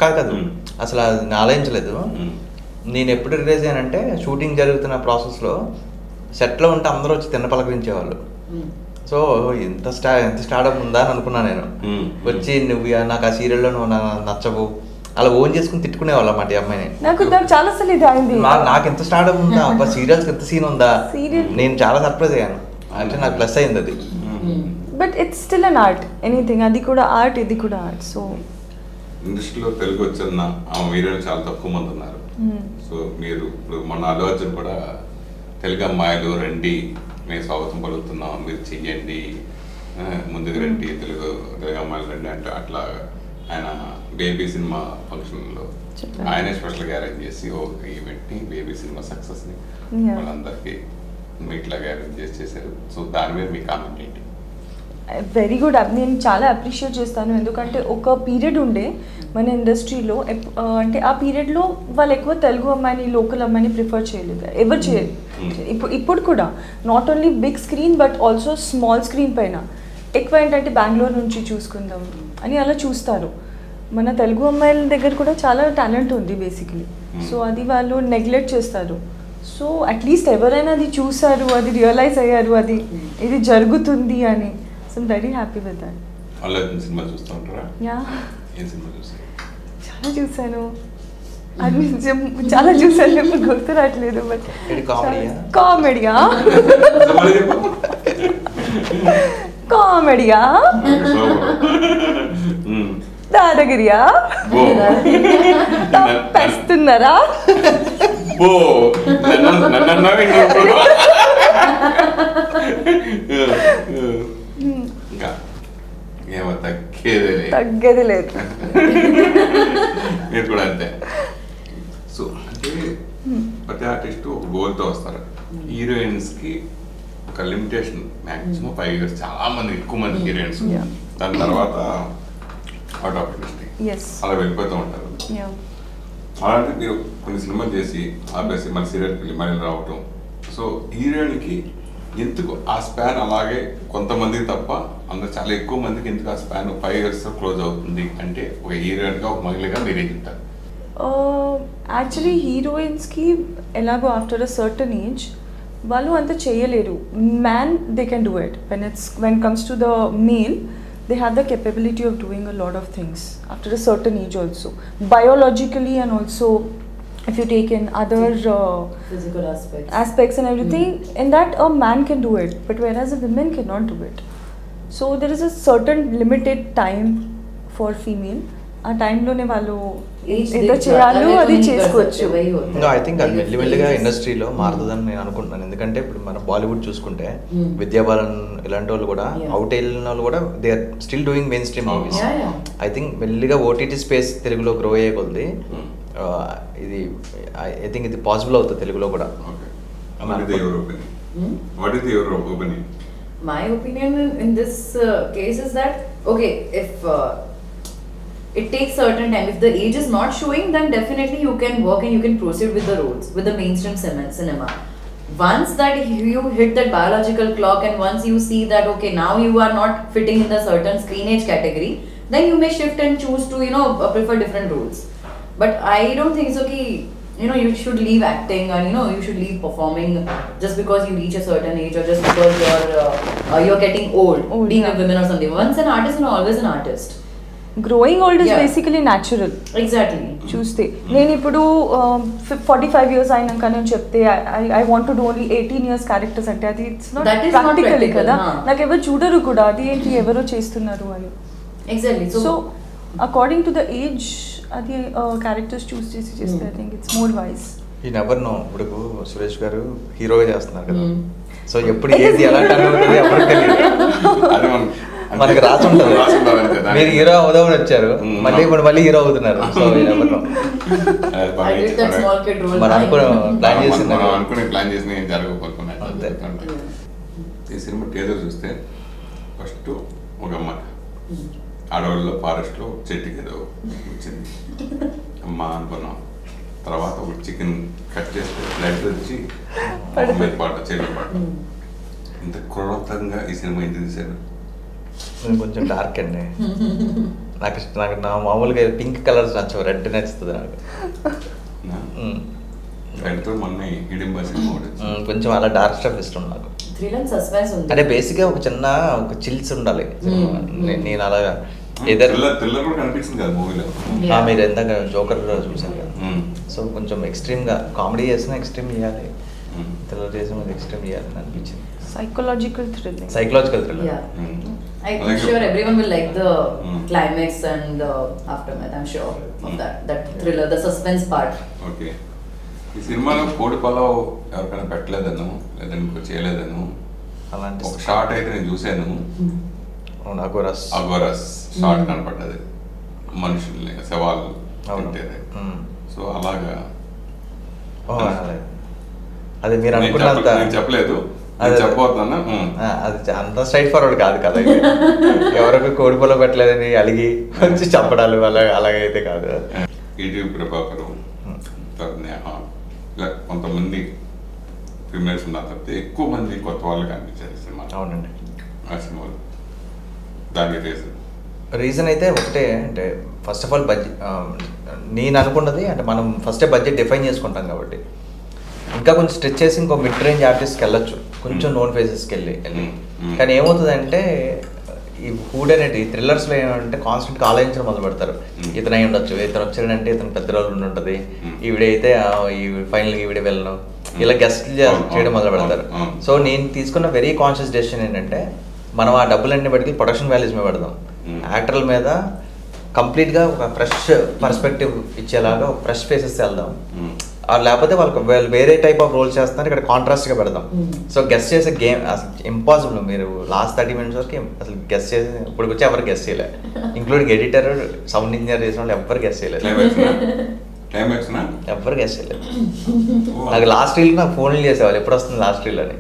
Speaker 3: కాదు అసలు అది ఆలోచించలేదు. నేను ఎప్పుడు రిలీజ్ అయ్యానంటే షూటింగ్ జరుగుతున్న ప్రాసెస్లో సెట్లో ఉంటే అందరూ వచ్చి తిన్న పలకరించేవాళ్ళు. సో ఎంత స్టార్డప్ ఉందా అని అనుకున్నా నేను. వచ్చి నువ్వు నాకు ఆ సీరియల్లో నువ్వు నచ్చవు అలా ఓన్ చేసుకుని తిట్టుకునేవాళ్ళు అన్నమాట ఈ అమ్మాయిని. నాకు ఎంత స్టార్డప్ ఉందా, ఒక సీరియల్స్ ఎంత సీన్ ఉందా, నేను చాలా సర్ప్రైజ్ అయ్యాను. అంటే నాకు ప్లస్ అయింది అది.
Speaker 2: But it's still an art, anything. అది కూడా ఆర్ట్, ఇది కూడా ఆర్ట్. సో
Speaker 1: ఇండస్ట్రీలో తెలుగు వచ్చిన హీరోయిన్ చాలా తక్కువ మంది ఉన్నారు. సో మీరు ఇప్పుడు మన అల్లు అర్జున్ కూడా తెలుగు అమ్మాయిలు రండి, మేము స్వాగతం పలుకుతున్నాం, మీరు చెయ్యండి, ముందుకు రండి, తెలుగు అమ్మాయిలు రండి అంటే అట్లా ఆయన బేబీ సినిమా ఫంక్షన్లో ఆయన స్పెషల్గా అరేంజ్ చేసి ఒక ఈవెంట్ని, బేబీ సినిమా సక్సెస్ని వాళ్ళందరికీ మీట్లాగా అరేంజ్ చేశారు. సో దాని మీద మీ కామెంట్ ఏంటి?
Speaker 2: Very good. నేను చాలా అప్రిషియేట్ చేస్తాను, ఎందుకంటే ఒక పీరియడ్ ఉండే మన ఇండస్ట్రీలో అంటే ఆ పీరియడ్లో వాళ్ళు ఎక్కువ తెలుగు అమ్మాయిని లోకల్ అమ్మాయిని ప్రిఫర్ చేయలేదు, ఎవరు చేయలేదు. ఇప్పుడు కూడా not only big screen but also small screen పైన ఎక్కువ ఏంటంటే బెంగళూరు నుంచి చూసుకుందాం అని అలా చూస్తారు. మన తెలుగు అమ్మాయిల దగ్గర కూడా చాలా టాలెంట్ ఉంది బేసిక్లీ. సో అది వాళ్ళు నెగ్లెక్ట్ చేస్తారు. సో అట్లీస్ట్ ఎవరైనా అది చూసారు, అది రియలైజ్ అయ్యారు అది ఇది జరుగుతుంది అని. So I'm very happy with that.
Speaker 1: Allu Arjun cinema చూస్తూ ఉంటారా?
Speaker 2: యా,
Speaker 1: ఏం సినిమా చూసారు?
Speaker 2: చాలా చూసాను, అది చాలా చూసాను, ఇప్పుడు గుర్తు రావట్లేదు. బట్ కామెడీయా కామెడీయా దాదాగిరియా తప్పేస్తున్నారా? తగ్గేది లేదు.
Speaker 1: మీరు కూడా అంతే. సో అంటే ప్రతి ఆర్టిస్ట్ ఒక గోల్తో వస్తారు. హీరోయిన్స్కి ఒక లిమిటేషన్, మ్యాక్సిమం 5 years. చాలా మంది, ఎక్కువ మంది హీరోయిన్స్ దాని తర్వాత అవుట్ ఆఫ్ ఇండస్ట్రీ అలా వెళ్ళిపోతూ ఉంటారు. అలాంటి మీరు కొన్ని సినిమాలు చేసి ఆపేసి మళ్ళీ సీరియల్కి వెళ్ళి మళ్ళీ రావటం. సో హీరోయిన్కి ఎందుకు ఆ స్పాన్ అలాగే కొంతమందికి తప్ప అందరు చాలా ఎక్కువ మందికి ఎందుకు ఆ స్పాన్ 5 years క్లోజ్ అవుతుంది అంటే ఒక హీరోయిన్గా ఒక మహిళగా మీరేం చెప్తారు?
Speaker 2: యాక్చువల్లీ హీరోయిన్స్కి ఎలాగో ఆఫ్టర్ అ సర్టన్ ఏజ్ వాళ్ళు అంత చేయలేరు. Man they can do it. When comes to the male they have the capability of doing a lot of things after a certain age also, biologically, and also if you take in other
Speaker 5: physical
Speaker 2: aspects and everything, in that a man can do it, but whereas a woman cannot do it. So there is a certain limited time for female. ఆ టైంలోనే వాళ్ళు ఎంత చేయాలో అది చేసుకోవచ్చు.
Speaker 3: I think అది మెల్లిమెల్లిగా ఇండస్ట్రీలో మారుతుందని నేను అనుకుంటున్నాను. ఎందుకంటే ఇప్పుడు మన బాలీవుడ్ చూసుకుంటే విద్యాబాలన్ ఇలాంటి వాళ్ళు కూడా అవుట్ వెళ్ళిన వాళ్ళు కూడా they are still doing mainstream movies. I think మెల్లిగా ఓటీటీ స్పేస్ తెలుగులో గ్రో అయ్యే కొద్ది ఇది ఐ థింక్ ఇది పాసిబుల్ అవుతుంది తెలుగులో కూడా.
Speaker 5: My opinion in this case is that okay, if it takes certain time. If the age is not showing, then definitely you can work and you can proceed with the roles, with the mainstream cinema. Once that you hit that biological clock and once you see that okay, now you are not fitting in the certain screen age category, then you may shift and choose to prefer different roles. But I don't think it's okay, you should leave acting and you should leave performing just because you reach a certain age or just because you're getting old being a woman or something. Once an artist and always an artist.
Speaker 2: Growing old is basically natural.
Speaker 5: Exactly.
Speaker 2: చూస్తే నేను ఇప్పుడు 45 years అయినాక నేను చెప్తే I want to do only 18 years characters అంటే అది it's not practical కదా. నాకు ఎవరు చూడరు కూడా అది ఏంటి ఎవరో చేస్తున్నారు అని.
Speaker 5: Exactly. So
Speaker 2: according to the age అది క్యారెక్టర్స్ చూస్ చేసి చేస్తే I think it's more wise.
Speaker 3: ఈ నెవర్ నో. ఇప్పుడు సురేష్ గారు హీరోగా చేస్తున్నారు కదా, సో ఎప్పుడు ఏది ఎలా టర్న్ అవుతుంది ఎవరికి తెలియదు. మనకి రాసి ఉంటుంది మీరు హీరో అవుదామని వచ్చారు, మళ్ళీ ఇప్పుడు మళ్ళీ హీరో అవుతున్నారు. సో మనం ప్లాన్
Speaker 1: చేసిన జరగకపోతున్నాయి. ఈ సినిమా టీజర్ చూస్తే ఫస్ట్ ఒక అమ్మ ఆడవాళ్ళలో ఫారెస్ట్లో చెట్టుకి ఏదో వచ్చింది అమ్మ అనుకున్నాం. తర్వాత ఒక చికెన్ కట్ చేస్తే బ్లడ్ వచ్చి పాట చెల్లి పాట. ఇంత క్రూరంగా ఈ సినిమా ఎందుకు తీశారు?
Speaker 3: కొంచెం డార్క్ అండి. నాకు నా మామూలుగా పింక్ కలర్స్ నచ్చవు, రెడ్ నచ్చుతుంది నాకు. కొంచెం అలా డార్క్ స్టఫ్ ఇష్టం నాకు. అంటే బేసిక్గా ఒక చిన్న ఒక చిల్స్ ఉండాలి. నేను అలాగా మీరు ఎందాక జోకర్ చూసాను కదా, సో కొంచెం ఎక్స్ట్రీమ్గా కామెడీ చేసినా ఎక్స్ట్రీమ్ చేయాలి, థ్రిల్లర్ చేసిన ఎక్స్ట్రీమ్ చేయాలని అనిపించింది.
Speaker 2: Psychological thriller.
Speaker 3: Yeah.
Speaker 5: I'm sure everyone will like the climax and the aftermath. I'm sure of that thriller, the suspense part.
Speaker 1: Okay. ఈ సినిమాలో కోడి పలావ్ ఎవరికైనా పెట్టలేదను లేదా మీకు చేయలేదను అలాంటి ఒక షార్ట్ అయితే నేను చూశాను. అగోరస్ షార్ట్ కనపడ్డది, మనుషుల్ని శవాలు తింటేది. సో అలాగా
Speaker 3: అది మీరు అనుకున్నంత
Speaker 1: నేను చెప్పలేదు,
Speaker 3: అది
Speaker 1: చెప్పబోతున్నా.
Speaker 3: అది అంత స్ట్రైట్ ఫార్వర్డ్ కాదు కదా. ఎవరికి కోడిపొల పెట్టలేదని అలిగి వచ్చి చెప్పడాలు అలాగైతే కాదు.
Speaker 1: ఈటీవీ ప్రభాకర్, నేహ, ఇలా కొంతమంది ఫిమేల్స్ ఉన్న తప్పితే ఎక్కువ మంది కొత్త వాళ్ళు కనిపించారు సినిమా.
Speaker 3: అవునండి.
Speaker 1: ఆ సినిమాలు దానికి
Speaker 3: రీజన్ అయితే ఒకటే, అంటే ఫస్ట్ ఆఫ్ ఆల్ బడ్జెట్. నేను అనుకున్నది అంటే మనం ఫస్టే బడ్జెట్ డిఫైన్ చేసుకుంటాం కాబట్టి ఇంకా కొంచెం స్ట్రెచ్ చేసి ఇంకో మిడ్ రేంజ్ ఆర్టిస్ట్కి వెళ్ళొచ్చు, కొంచెం నోన్ ఫేసెస్కి వెళ్ళి. కానీ ఏమవుతుందంటే ఈ ఫుడ్ అనేది థ్రిల్లర్స్లో ఏమంటే కాన్స్టెంట్గా ఆలోచించడం మొదలు పెడతారు. ఇతను అయి ఉండొచ్చు, ఇతను వచ్చాడంటే ఇతను పెద్ద రోజులు ఉండి ఉంటుంది, ఈవిడైతే ఈ ఫైనల్గా ఈవిడే వెళ్ళను, ఇలా గెస్ట్ చేయడం మొదలు పెడతారు. సో నేను తీసుకున్న వెరీ కాన్షియస్ డెసిషన్ ఏంటంటే మనం ఆ డబ్బులన్నీ బట్టి ప్రొడక్షన్ వాల్యూస్ మీద పెడదాం, యాక్టర్ల మీద కంప్లీట్గా ఒక ఫ్రెష్ పర్స్పెక్టివ్ ఇచ్చేలాగా ఒక ఫ్రెష్ ఫేసెస్ వెళ్దాం. లేకపోతే వాళ్ళు వేరే టైప్ ఆఫ్ రోల్స్ చేస్తున్నారు, ఇక్కడ కాంట్రాస్ట్గా పెడదాం. సో గెస్ట్ చేసే గేమ్ అసలు ఇంపాసిబుల్. మీరు లాస్ట్ 30 minutes వరకు అసలు గెస్ట్ చేసి ఇప్పుడు వచ్చి ఎవరు గెస్ట్ చేయలేదు, ఇంక్లూడింగ్ ఎడిటర్, సౌండ్ ఇంజనీర్ చేసిన వాళ్ళు ఎవరు గెస్ట్ చేయలేదు, ఎవరు గెస్ట్ చేయలేదు. నాకు లాస్ట్ రీల్ నాకు ఫోన్లు చేసేవాళ్ళు ఎప్పుడు వస్తుంది లాస్ట్ రీల్ అని.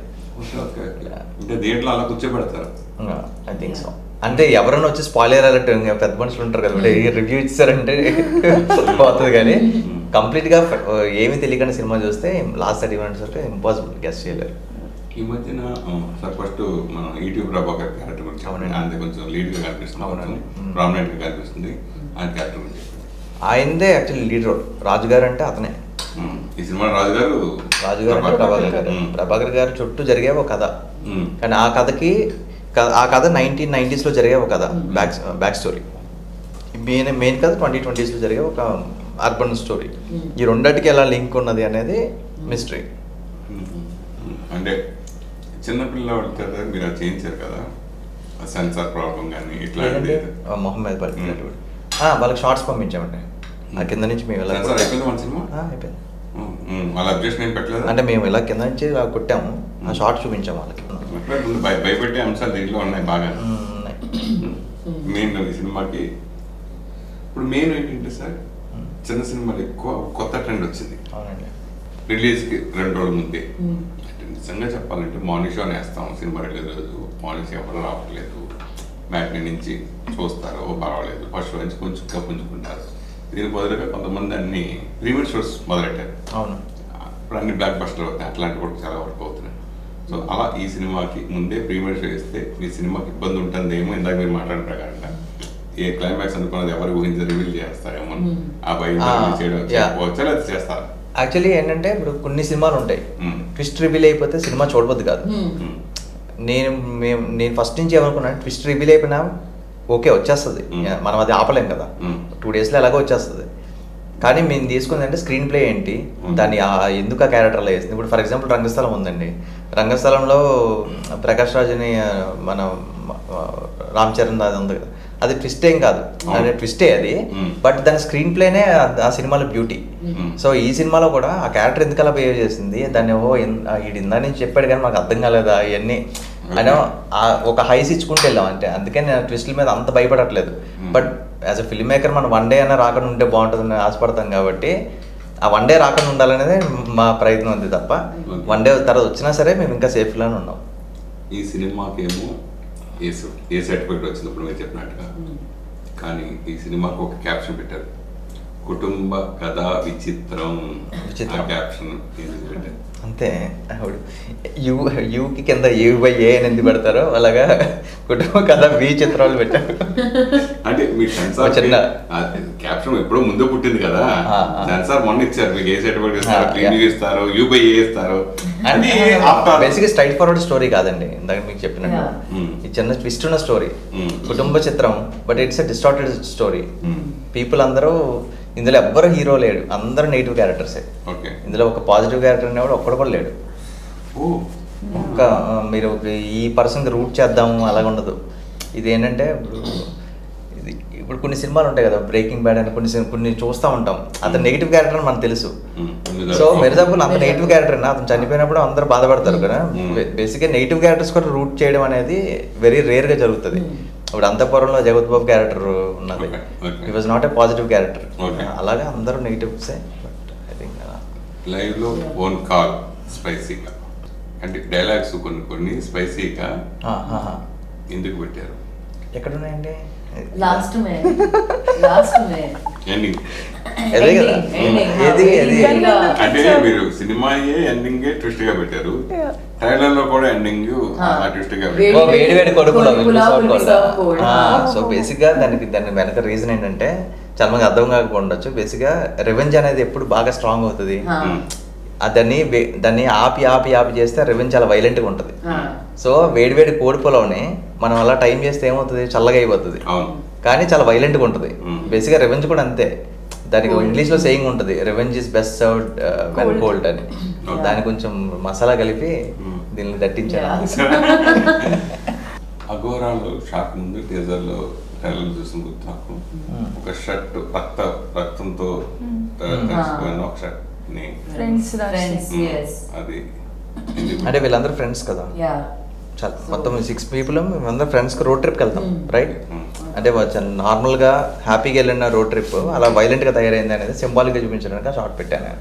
Speaker 3: I think so. అంటే ఎవరైనా వచ్చి స్పాయిలర్ అలర్ట్ పెద్ద మనుషులు ఉంటారు కదా, రివ్యూ ఇచ్చారంటే పోతుంది. కానీ కంప్లీట్గా ఏమీ తెలియకుండా సినిమా చూస్తే లాస్ట్ 30 minutes వరకు ఇంపాసిబుల్ గెస్ట్ చేయలేరు.
Speaker 1: ఈ మధ్యన ఫస్ట్ మనం ఈటీవీ ప్రభాకర్ క్యారెక్టర్ గురించి ఆయన కొంచెం లీడ్గా కనిపిస్తుంది, ప్రామినెంట్గా కనిపిస్తుంది. ఆయన క్యారెక్టర్ గురించి
Speaker 3: ఆయనదే యాక్చువల్లీ లీడ్ రోల్. రాజు గారు అంటే అతనే.
Speaker 1: ఈ సినిమా రాజు గారు
Speaker 3: అంటే ప్రభాకర్ గారు. ప్రభాకర్ గారు చుట్టూ జరిగే ఒక కథ. కానీ ఆ కథ 1990s జరిగే ఒక కథ, బ్యాక్ స్టోరీ. మెయిన్ కథ 2020s జరిగే ఒక అర్బన్ స్టోరీ. ఈ రెండింటికి ఎలా లింక్ ఉన్నది అనేది మిస్టరీ.
Speaker 1: అంటే చిన్నపిల్లవాళ్ళ చేత మీరు అది చేయించారు కదా, సెన్సార్ ప్రాబ్లం కానీ ఇట్లాంటిది
Speaker 3: మొహమ్మద్ పల్లి వాళ్ళకి షార్ట్స్ పంపించామండి. ఆ కింద నుంచి మేము ఇలా
Speaker 1: అయిపోయింది. వాళ్ళ అబ్జెక్షన్ ఏం పెట్టలేదు.
Speaker 3: అంటే మేము ఇలా కింద నుంచి కొట్టాము, ఆ షార్ట్స్ చూపించాము వాళ్ళకి.
Speaker 1: భయపెట్టే అంశాలు దీంట్లో ఉన్నాయి బాగా. మెయిన్ ఈ సినిమాకి ఇప్పుడు మెయిన్ ఏంటంటే సార్, చిన్న సినిమాలు ఎక్కువ కొత్త ట్రెండ్ వచ్చింది. రిలీజ్కి 2 రోజుల ముందే. నిజంగా చెప్పాలంటే మార్నింగ్ షో వేస్తాం, సినిమా రిలీజ్ రోజు మార్నింగ్ షో ఎవరు రావట్లేదు, మ్యాట్ని నుంచి చూస్తారు, పర్వాలేదు, ఫస్ట్ నుంచి కొంచెం పుంజుకుంటారు. దీని బదులుగా కొంతమంది అన్ని ప్రీమియర్ షోస్ మొదలెట్టారు.
Speaker 3: అవును,
Speaker 1: ఇప్పుడు అన్ని బ్లాక్ బస్టర్ అవుతాయి, అట్లాంటి కూడా చాలా వర్క్ అవుతున్నాయి. సో అలా ఈ సినిమాకి ముందే ప్రీమియర్ షో ఇస్తే మీ సినిమాకి ఇబ్బంది ఉంటుందేమో, ఇందాక మీరు మాట్లాడిన ప్రకారంగా ఏ క్లైమాక్స్ అనుకున్నది ఎవరు ఊహించి రివీల్ చేస్తారేమో ఆ భయం చేయడం అది చేస్తారు.
Speaker 3: యాక్చువల్లీ ఏంటంటే ఇప్పుడు కొన్ని సినిమాలు ఉంటాయి, ట్విస్ట్ రివీల్ అయిపోతే సినిమా చూడబోద్దు కాదు. నేను ఫస్ట్ నుంచి ఏమనుకున్నాను, ట్విస్ట్ రివీల్ అయిపోయినా ఓకే వచ్చేస్తుంది, మనం అది ఆపలేం కదా, 2 daysలో ఎలాగో వచ్చేస్తుంది. కానీ మేము తీసుకుంది అంటే స్క్రీన్ ప్లే ఏంటి, దాన్ని ఎందుకు ఆ క్యారెక్టర్లో వేస్తుంది. ఇప్పుడు ఫర్ ఎగ్జాంపుల్ రంగస్థలం ఉందండి, రంగస్థలంలో ప్రకాష్ రాజుని మన రామ్ చరణ్ అది ఉంది కదా, అది ట్విస్ట్ ఏం కాదు, అంటే ట్విస్టే అది, బట్ దాని స్క్రీన్ ప్లేనే ఆ సినిమాలో బ్యూటీ. సో ఈ సినిమాలో కూడా ఆ క్యారెక్టర్ ఎందుకు అలా బిహేవ్ చేసింది, దాన్ని ఇది ఇందా నుంచి చెప్పాడు కానీ మాకు అర్థం కాలేదా ఇవన్నీ అని ఒక హైస్ ఇచ్చుకుంటూ వెళ్ళాం. అంటే అందుకే నేను ట్విస్ట్ల మీద అంత భయపడట్లేదు. But as a film maker మనం 1 day అయినా రాకుండా ఉంటే బాగుంటుందని ఆశపడతాం కాబట్టి ఆ 1 day రాకుండా ఉండాలనేది మా ప్రయత్నం అంతే తప్ప 1 day తర్వాత వచ్చినా సరే మేము ఇంకా సేఫ్గానే ఉన్నాం.
Speaker 1: ఈ సినిమాకేమో ఏ సర్టిఫికేట్ వచ్చినప్పుడు మీరు చెప్పినట్టుగా, కానీ ఈ సినిమాకు ఒక క్యాప్షన్ పెట్టారు, కుటుంబ కథ విచిత్రం. క్యాప్షన్ పెట్టారు
Speaker 3: అంతే. యూకి కింద U/A అని ఎందుకు పెడతారో అలాగా కుటుంబ కథ విచిత్రాలు పెట్టారు.
Speaker 1: అంటే మీ సెన్సార్ చిన్న క్యాప్షన్ ఎప్పుడో ముందే పుట్టింది కదా, సెన్సార్ మొన్న ఇచ్చారు మీకు, ఏ సర్టిఫికేట్ ఇస్తారు, ప్రీమియర్ ఇస్తారు, U/A ఇస్తారు.
Speaker 3: బేసిక్గా స్ట్రైట్ ఫార్వర్డ్ స్టోరీ కాదండి, ఇందాక మీకు చెప్పినట్టు ఈ చిన్న ట్విస్ట్ ఉన్న స్టోరీ, కుటుంబ చిత్రం, but it's a distorted story. People అందరూ ఇందులో ఎవ్వరు హీరో లేడు, అందరూ నెగిటివ్ క్యారెక్టర్సే. ఇందులో ఒక పాజిటివ్ క్యారెక్టర్ అనేవాడు ఒక్కడు కూడా లేడు. ఒక మీరు ఈ పర్సన్కి రూట్ చేద్దాము అలాగ ఉండదు. ఇది ఏంటంటే ఇప్పుడు కొన్ని సినిమాలు ఉంటాయి కదా, బ్రేకింగ్ బ్యాడ్ అని కొన్ని చూస్తూ ఉంటాం, అతను నెగిటివ్ క్యారెక్టర్ అని మనకు తెలుసు. సో మిర్జాపూర్ అంత నెగిటివ్ క్యారెక్టర్ అయినా అతను చనిపోయినప్పుడు అందరూ బాధపడతారు కదా. బేసిక్గా నెగిటివ్ క్యారెక్టర్స్ కూడా రూట్ చేయడం అనేది వెరీ రేర్గా జరుగుతుంది. ఇప్పుడు అంతఃపురంలో జగత్ బాబు క్యారెక్టర్ ఉన్నది, it was not a positive character. అలాగే అందరూ నెగిటివ్సే. బట్ ఐ థింక్
Speaker 1: లైవ్లో ఫోన్ కాల్ స్పైసీగా అంటే డైలాగ్స్ కొన్ని స్పైసీగా ఎందుకు పెట్టారు?
Speaker 3: ఎక్కడ ఉన్నాయండి?
Speaker 5: Last में
Speaker 1: ఎండింగ్
Speaker 3: అదే కదా
Speaker 1: అంటే మీరు సినిమాయే ఎండింగ్ ట్విస్ట్ గా పెట్టారు, ట్రైలర్ లో కూడా ఎండింగ్ ట్విస్ట్ గా పెట్టారు.
Speaker 3: వేడి వేడి కొడుకులో సో బేసిక్ గా దాని వెనక రీజన్ ఏంటంటే చాలా మంది అర్థం కాకపోవచ్చు. బేసిక్ గా రివెంజ్ అనేది ఎప్పుడు బాగా స్ట్రాంగ్ అవుతుంది, దాన్ని ఆపి చేస్తే రెవెంజ్ చాలా వైలెంట్గా ఉంటుంది. సో వేడి కోడిపోలోని మనం అలా టైం చేస్తే ఏమవుతుంది, చల్లగా అయిపోతుంది, కానీ చాలా వైలెంట్గా ఉంటుంది. బేసిక్గా రెవెంజ్ కూడా అంతే. దానికి ఇంగ్లీష్లో సేయింగ్ ఉంటుంది, revenge is best served when cold అని. దాన్ని కొంచెం మసాలా కలిపి దీన్ని దట్టించారు.
Speaker 1: అఘోరాలో షాక్ ముందు టీజర్లో ట్రైలర్ చూసిన నాకు ఒక షర్ట్ రక్తంతో కలిసిపోయిన ఒక షర్ట్ అది
Speaker 3: అంటే వీళ్ళందరూ ఫ్రెండ్స్ కదా, మొత్తం 6 people మేమందరం ఫ్రెండ్స్కి రోడ్ ట్రిప్కి వెళ్తాం, రైట్? అంటే నార్మల్గా హ్యాపీగా వెళ్ళిన రోడ్ ట్రిప్ అలా వైలెంట్గా తయారైంది అనేది సింబాలిక్గా చూపించడానికి షార్ట్ పెట్టాను.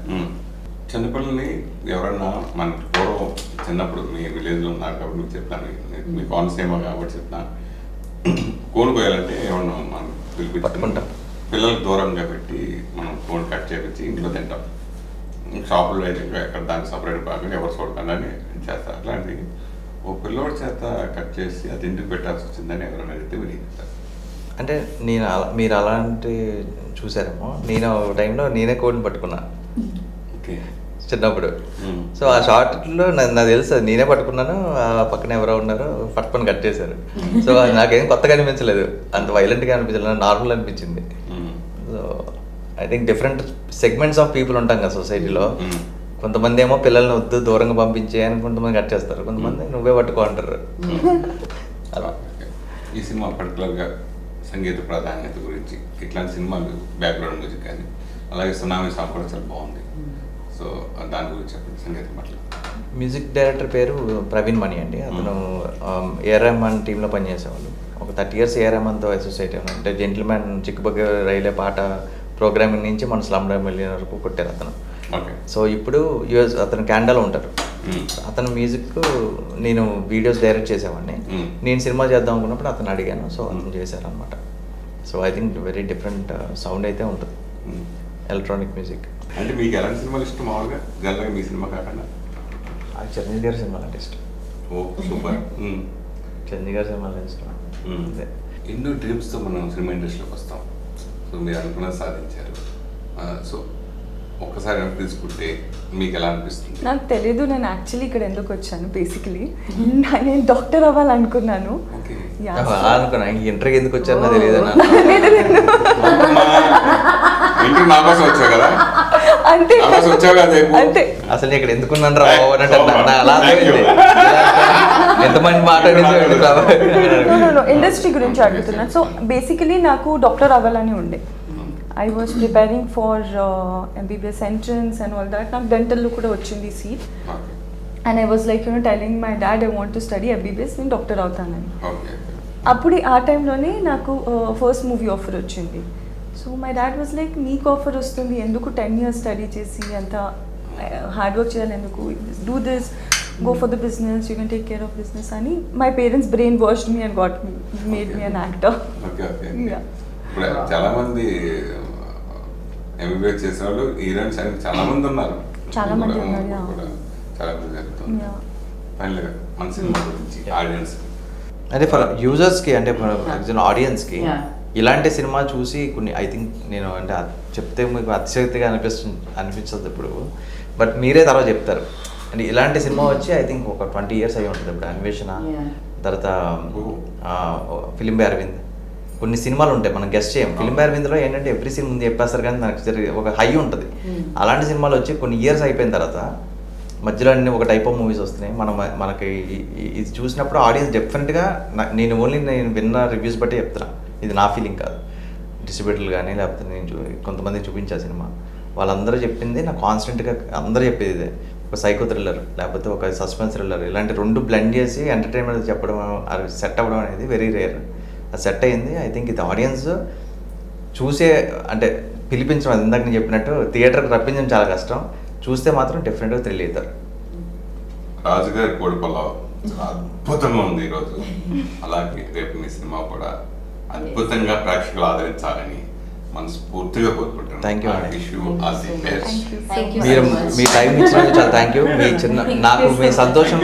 Speaker 1: చిన్నపిల్లల్ని ఎవరన్నా మన పూర్వం చిన్నప్పుడు మీ విలేజ్లో ఉన్నారు కాబట్టి మీకు చెప్తాను, మీ కోనసీమ కాబట్టి చెప్తాను, కోన్ కోయాలంటే ఏమన్నా మనం
Speaker 3: పట్టుకుంటాం,
Speaker 1: పిల్లలకు దూరంగా పెట్టి మనం కోన్ కట్ చేయించి ఇంట్లో తింటాం. షాపుల్లో అయితే ఎక్కడ దానికి సపరేట్ కాకుండా ఎవరు చూడకుండా అని చేస్తారు. అట్లాంటి ఓ పిల్లోడి చేత కట్ చేసి అది ఇంటికి పెట్టాల్సి వచ్చిందని ఎవరైనా అడిగితే వినియోగిస్తారు.
Speaker 3: అంటే మీరు అలాంటి చూసారేమో, నేను టైంలో నేనే కోడిని పట్టుకున్నా చిన్నప్పుడు. సో ఆ షార్ట్లో నాకు తెలుసు నేనే పట్టుకున్నాను, ఆ పక్కన ఎవరో ఉన్నారు పట్టుకొని కట్ చేశారు. సో అది నాకేం కొత్తగా అనిపించలేదు, అంత వైలెంట్గా అనిపించలేదు, నార్మల్ అనిపించింది. So I think different segments of people ఉంటాం కదా సొసైటీలో. కొంతమంది ఏమో పిల్లల్ని వద్దు దూరంగా పంపించే అని కొంతమంది కట్ చేస్తారు, కొంతమంది నువ్వే పట్టుకో అంటారు.
Speaker 1: అలా ఈ సినిమా పర్టికులర్గా సంగీత ప్రాధాన్యత గురించి ఇట్లాంటి సినిమాలు బ్యాక్గ్రౌండ్ మ్యూజిక్ కానీ అలాగే సునామీ సాంగ్ కూడా చాలా బాగుంది. సో దాని గురించి చెప్పండి. సంగీతం పట్ల
Speaker 3: మ్యూజిక్ డైరెక్టర్ పేరు ప్రవీణ్ మణి అండి. అతను ఏఆర్ రెహమాన్ టీంలో పనిచేసేవాళ్ళు. ఒక 30 years ఏఆర్ రెహమాన్తో అసోసియేట్ అయ్యాను. అంటే జెంటిల్మ్యాన్, చిక్కుబగ్గ రైలే పాట ప్రోగ్రామింగ్ నుంచి మన స్లమ్డాగ్ మిలియనర్ వరకు కొట్టారు అతను. సో ఇప్పుడు యూఎస్ అతను కెనడాలో ఉంటారు. అతను మ్యూజిక్ నేను వీడియోస్ డైరెక్ట్ చేసేవాడిని. నేను సినిమా చేద్దాం అనుకున్నప్పుడు అతను అడిగాను, సో అతను చేశారు అనమాట. So I think very different sound అయితే ఉంటుంది ఎలక్ట్రానిక్ మ్యూజిక్.
Speaker 1: అంటే మీకు ఎలాంటి సినిమాలు ఇష్టం మామూలుగా జనరల్గా మీ సినిమా కాకుండా?
Speaker 3: చిరంజీవి గారి సినిమాలు అంటే ఇష్టం.
Speaker 1: ఓ సూపర్.
Speaker 3: చిరంజీవి గారి సినిమాలు ఇష్టం.
Speaker 1: ఎన్నో డ్రీమ్స్తో మనం సినిమా ఇండస్ట్రీలోకి వస్తాం. సో మీరు అనుకున్నది సాధించారు. సో ఒక్కసారి తీసుకుంటే మీకు ఎలా అనిపిస్తుంది?
Speaker 2: నాకు తెలీదు నేను యాక్చువల్లీ ఇక్కడ ఎందుకు వచ్చాను. బేసికలీ నేను డాక్టర్ అవ్వాలనుకున్నాను.
Speaker 3: అనుకున్నా ఇంటర్వ్యూ ఎందుకు వచ్చానో తెలియదు.
Speaker 2: అంతే
Speaker 3: అసలు ఇక్కడ ఎందుకున్నాను రా ఎంతమంది
Speaker 2: ఇండస్ట్రీ గురించి అడుగుతున్నాను. సో బేసికలీ నాకు డాక్టర్ అవ్వాలని ఉండే. I was preparing for MBBS entrance and all that. నాకు డెంటల్లో కూడా వచ్చింది seat. And I was like, telling my dad I want to study MBBS, నేను డాక్టర్ అవుతానని. అప్పుడు ఆ టైంలోనే నాకు ఫస్ట్ మూవీ ఆఫర్ వచ్చింది. So my dad was like, నీకు ఆఫర్ వస్తుంది ఎందుకు 10 years స్టడీ చేసి అంత హార్డ్ వర్క్ చేయాలి ఎందుకు, do this, go for the business, you can take care of business అని my parents brainwashed me and made me an actor.
Speaker 1: Yeah. చాలా మంది ఎంబీబీఎస్ చేసిన వాళ్ళు హీరోయిన్స్ అని చాలా మంది ఉన్నారు.
Speaker 2: చాలా మంది ఉన్నారు.
Speaker 1: చాలా మంది జరుగుతుంది. ఫైనల్గా మన సినిమా గురించి ఆడియన్స్
Speaker 3: అంటే ఫర్ యూజర్స్కి అంటే ఆడియన్స్కి ఇలాంటి సినిమా చూసి కొన్ని ఐ థింక్ నేను అంటే చెప్తే మీకు అతిశక్తిగా అనిపించదు ఇప్పుడు, బట్ మీరే తర్వాత చెప్తారు. అంటే ఇలాంటి సినిమా వచ్చి ఐ థింక్ ఒక 20 years అయి ఉంటుంది. ఇప్పుడు అన్వేషణ తర్వాత ఫిలిం అరవింద్, కొన్ని సినిమాలు ఉంటాయి మనం గెస్ట్ చేయం. ఫిలిం అరవింద్లో ఏంటంటే ఎవ్రీ సీన్ ముందు చెప్పేస్తారు కానీ నాకు ఒక హై ఉంటుంది. అలాంటి సినిమాలు వచ్చి కొన్ని ఇయర్స్ అయిపోయిన తర్వాత మధ్యలో అన్ని ఒక టైప్ ఆఫ్ మూవీస్ వస్తున్నాయి. మనకి ఇది చూసినప్పుడు ఆడియన్స్ డెఫినెట్గా నేను విన్న రివ్యూస్ బట్టి చెప్తున్నా, ఇది నా ఫీలింగ్ కాదు. డిస్ట్రిబ్యూటర్లు కానీ లేకపోతే నేను కొంతమంది చూపించా సినిమా, వాళ్ళందరూ చెప్పింది నాకు కాన్స్టెంట్గా అందరూ చెప్పేది ఇదే, ఒక సైకో థ్రిల్లర్ లేకపోతే ఒక సస్పెన్స్ థ్రిల్లర్ ఇలాంటి 2 బ్లెండ్ చేసి ఎంటర్టైన్మెంట్ చెప్పడం, అది సెట్ అవ్వడం అనేది వెరీ రేర్. అది సెట్ అయింది. ఐ థింక్ ఇది ఆడియన్స్ చూసే అంటే పిలిపించడం, అది ఇందాక నేను చెప్పినట్టు థియేటర్కి రప్పించడం చాలా కష్టం, చూస్తే మాత్రం డెఫినెట్గా థ్రిల్ అవుతారు.
Speaker 1: రాజుగారి కోడి పలావ్ అద్భుతంగా ఉంది ఈరోజు. అలాగే రేపు మీ సినిమా కూడా అద్భుతంగా ప్రేక్షకులు ఆదరించాలని మనస్ఫూర్తిగా కోరుకుంటున్నాను.
Speaker 3: Thank you.
Speaker 1: Wish you all the best.
Speaker 5: Thank you
Speaker 3: మీరు
Speaker 5: so much.
Speaker 3: మీ టైం ఇచ్చినందుకు చాలా థ్యాంక్ యూ. మీ చిన్న నాకు మీ సంతోషం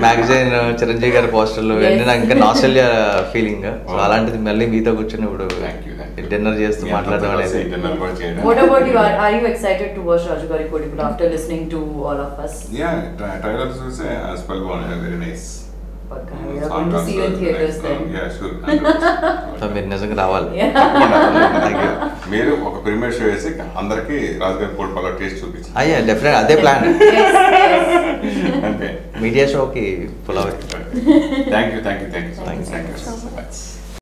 Speaker 3: మ్యాగజైన్ చిరంజీవి గారి పోస్టర్లు ఇవన్నీ నాకు ఇంకా నాస్టాల్జియా ఫీలింగ్. సో అలాంటిది మళ్ళీ మీతో కూర్చొని ఇప్పుడు
Speaker 1: Thank you.
Speaker 3: డిన్నర్ చేస్తూ మాట్లాడడం అనేది.
Speaker 1: Dinner కూడా చేయడం.
Speaker 5: What about you? Are you excited to watch Rajugari Kodipallu after listening to all of us?
Speaker 1: Yeah, trailer చూసే as per one very nice.
Speaker 5: Okay, we are going to see you in theaters then.
Speaker 1: Yeah, sure. 100%.
Speaker 3: So మీరు నిజంగా రావాలి.
Speaker 1: Thank you. మీరు ఒక premiere show వేసి అందరికి రాజుగారి కోడి పలావ్ టేస్ట్ చూపించి.
Speaker 3: అయ్యా డెఫినెట్ అదే ప్లాన్.
Speaker 1: అంటే
Speaker 3: మీడియా షోకి ఫుల్ అవ్వాలి.
Speaker 1: Thank you so
Speaker 3: Thank you.
Speaker 1: Much.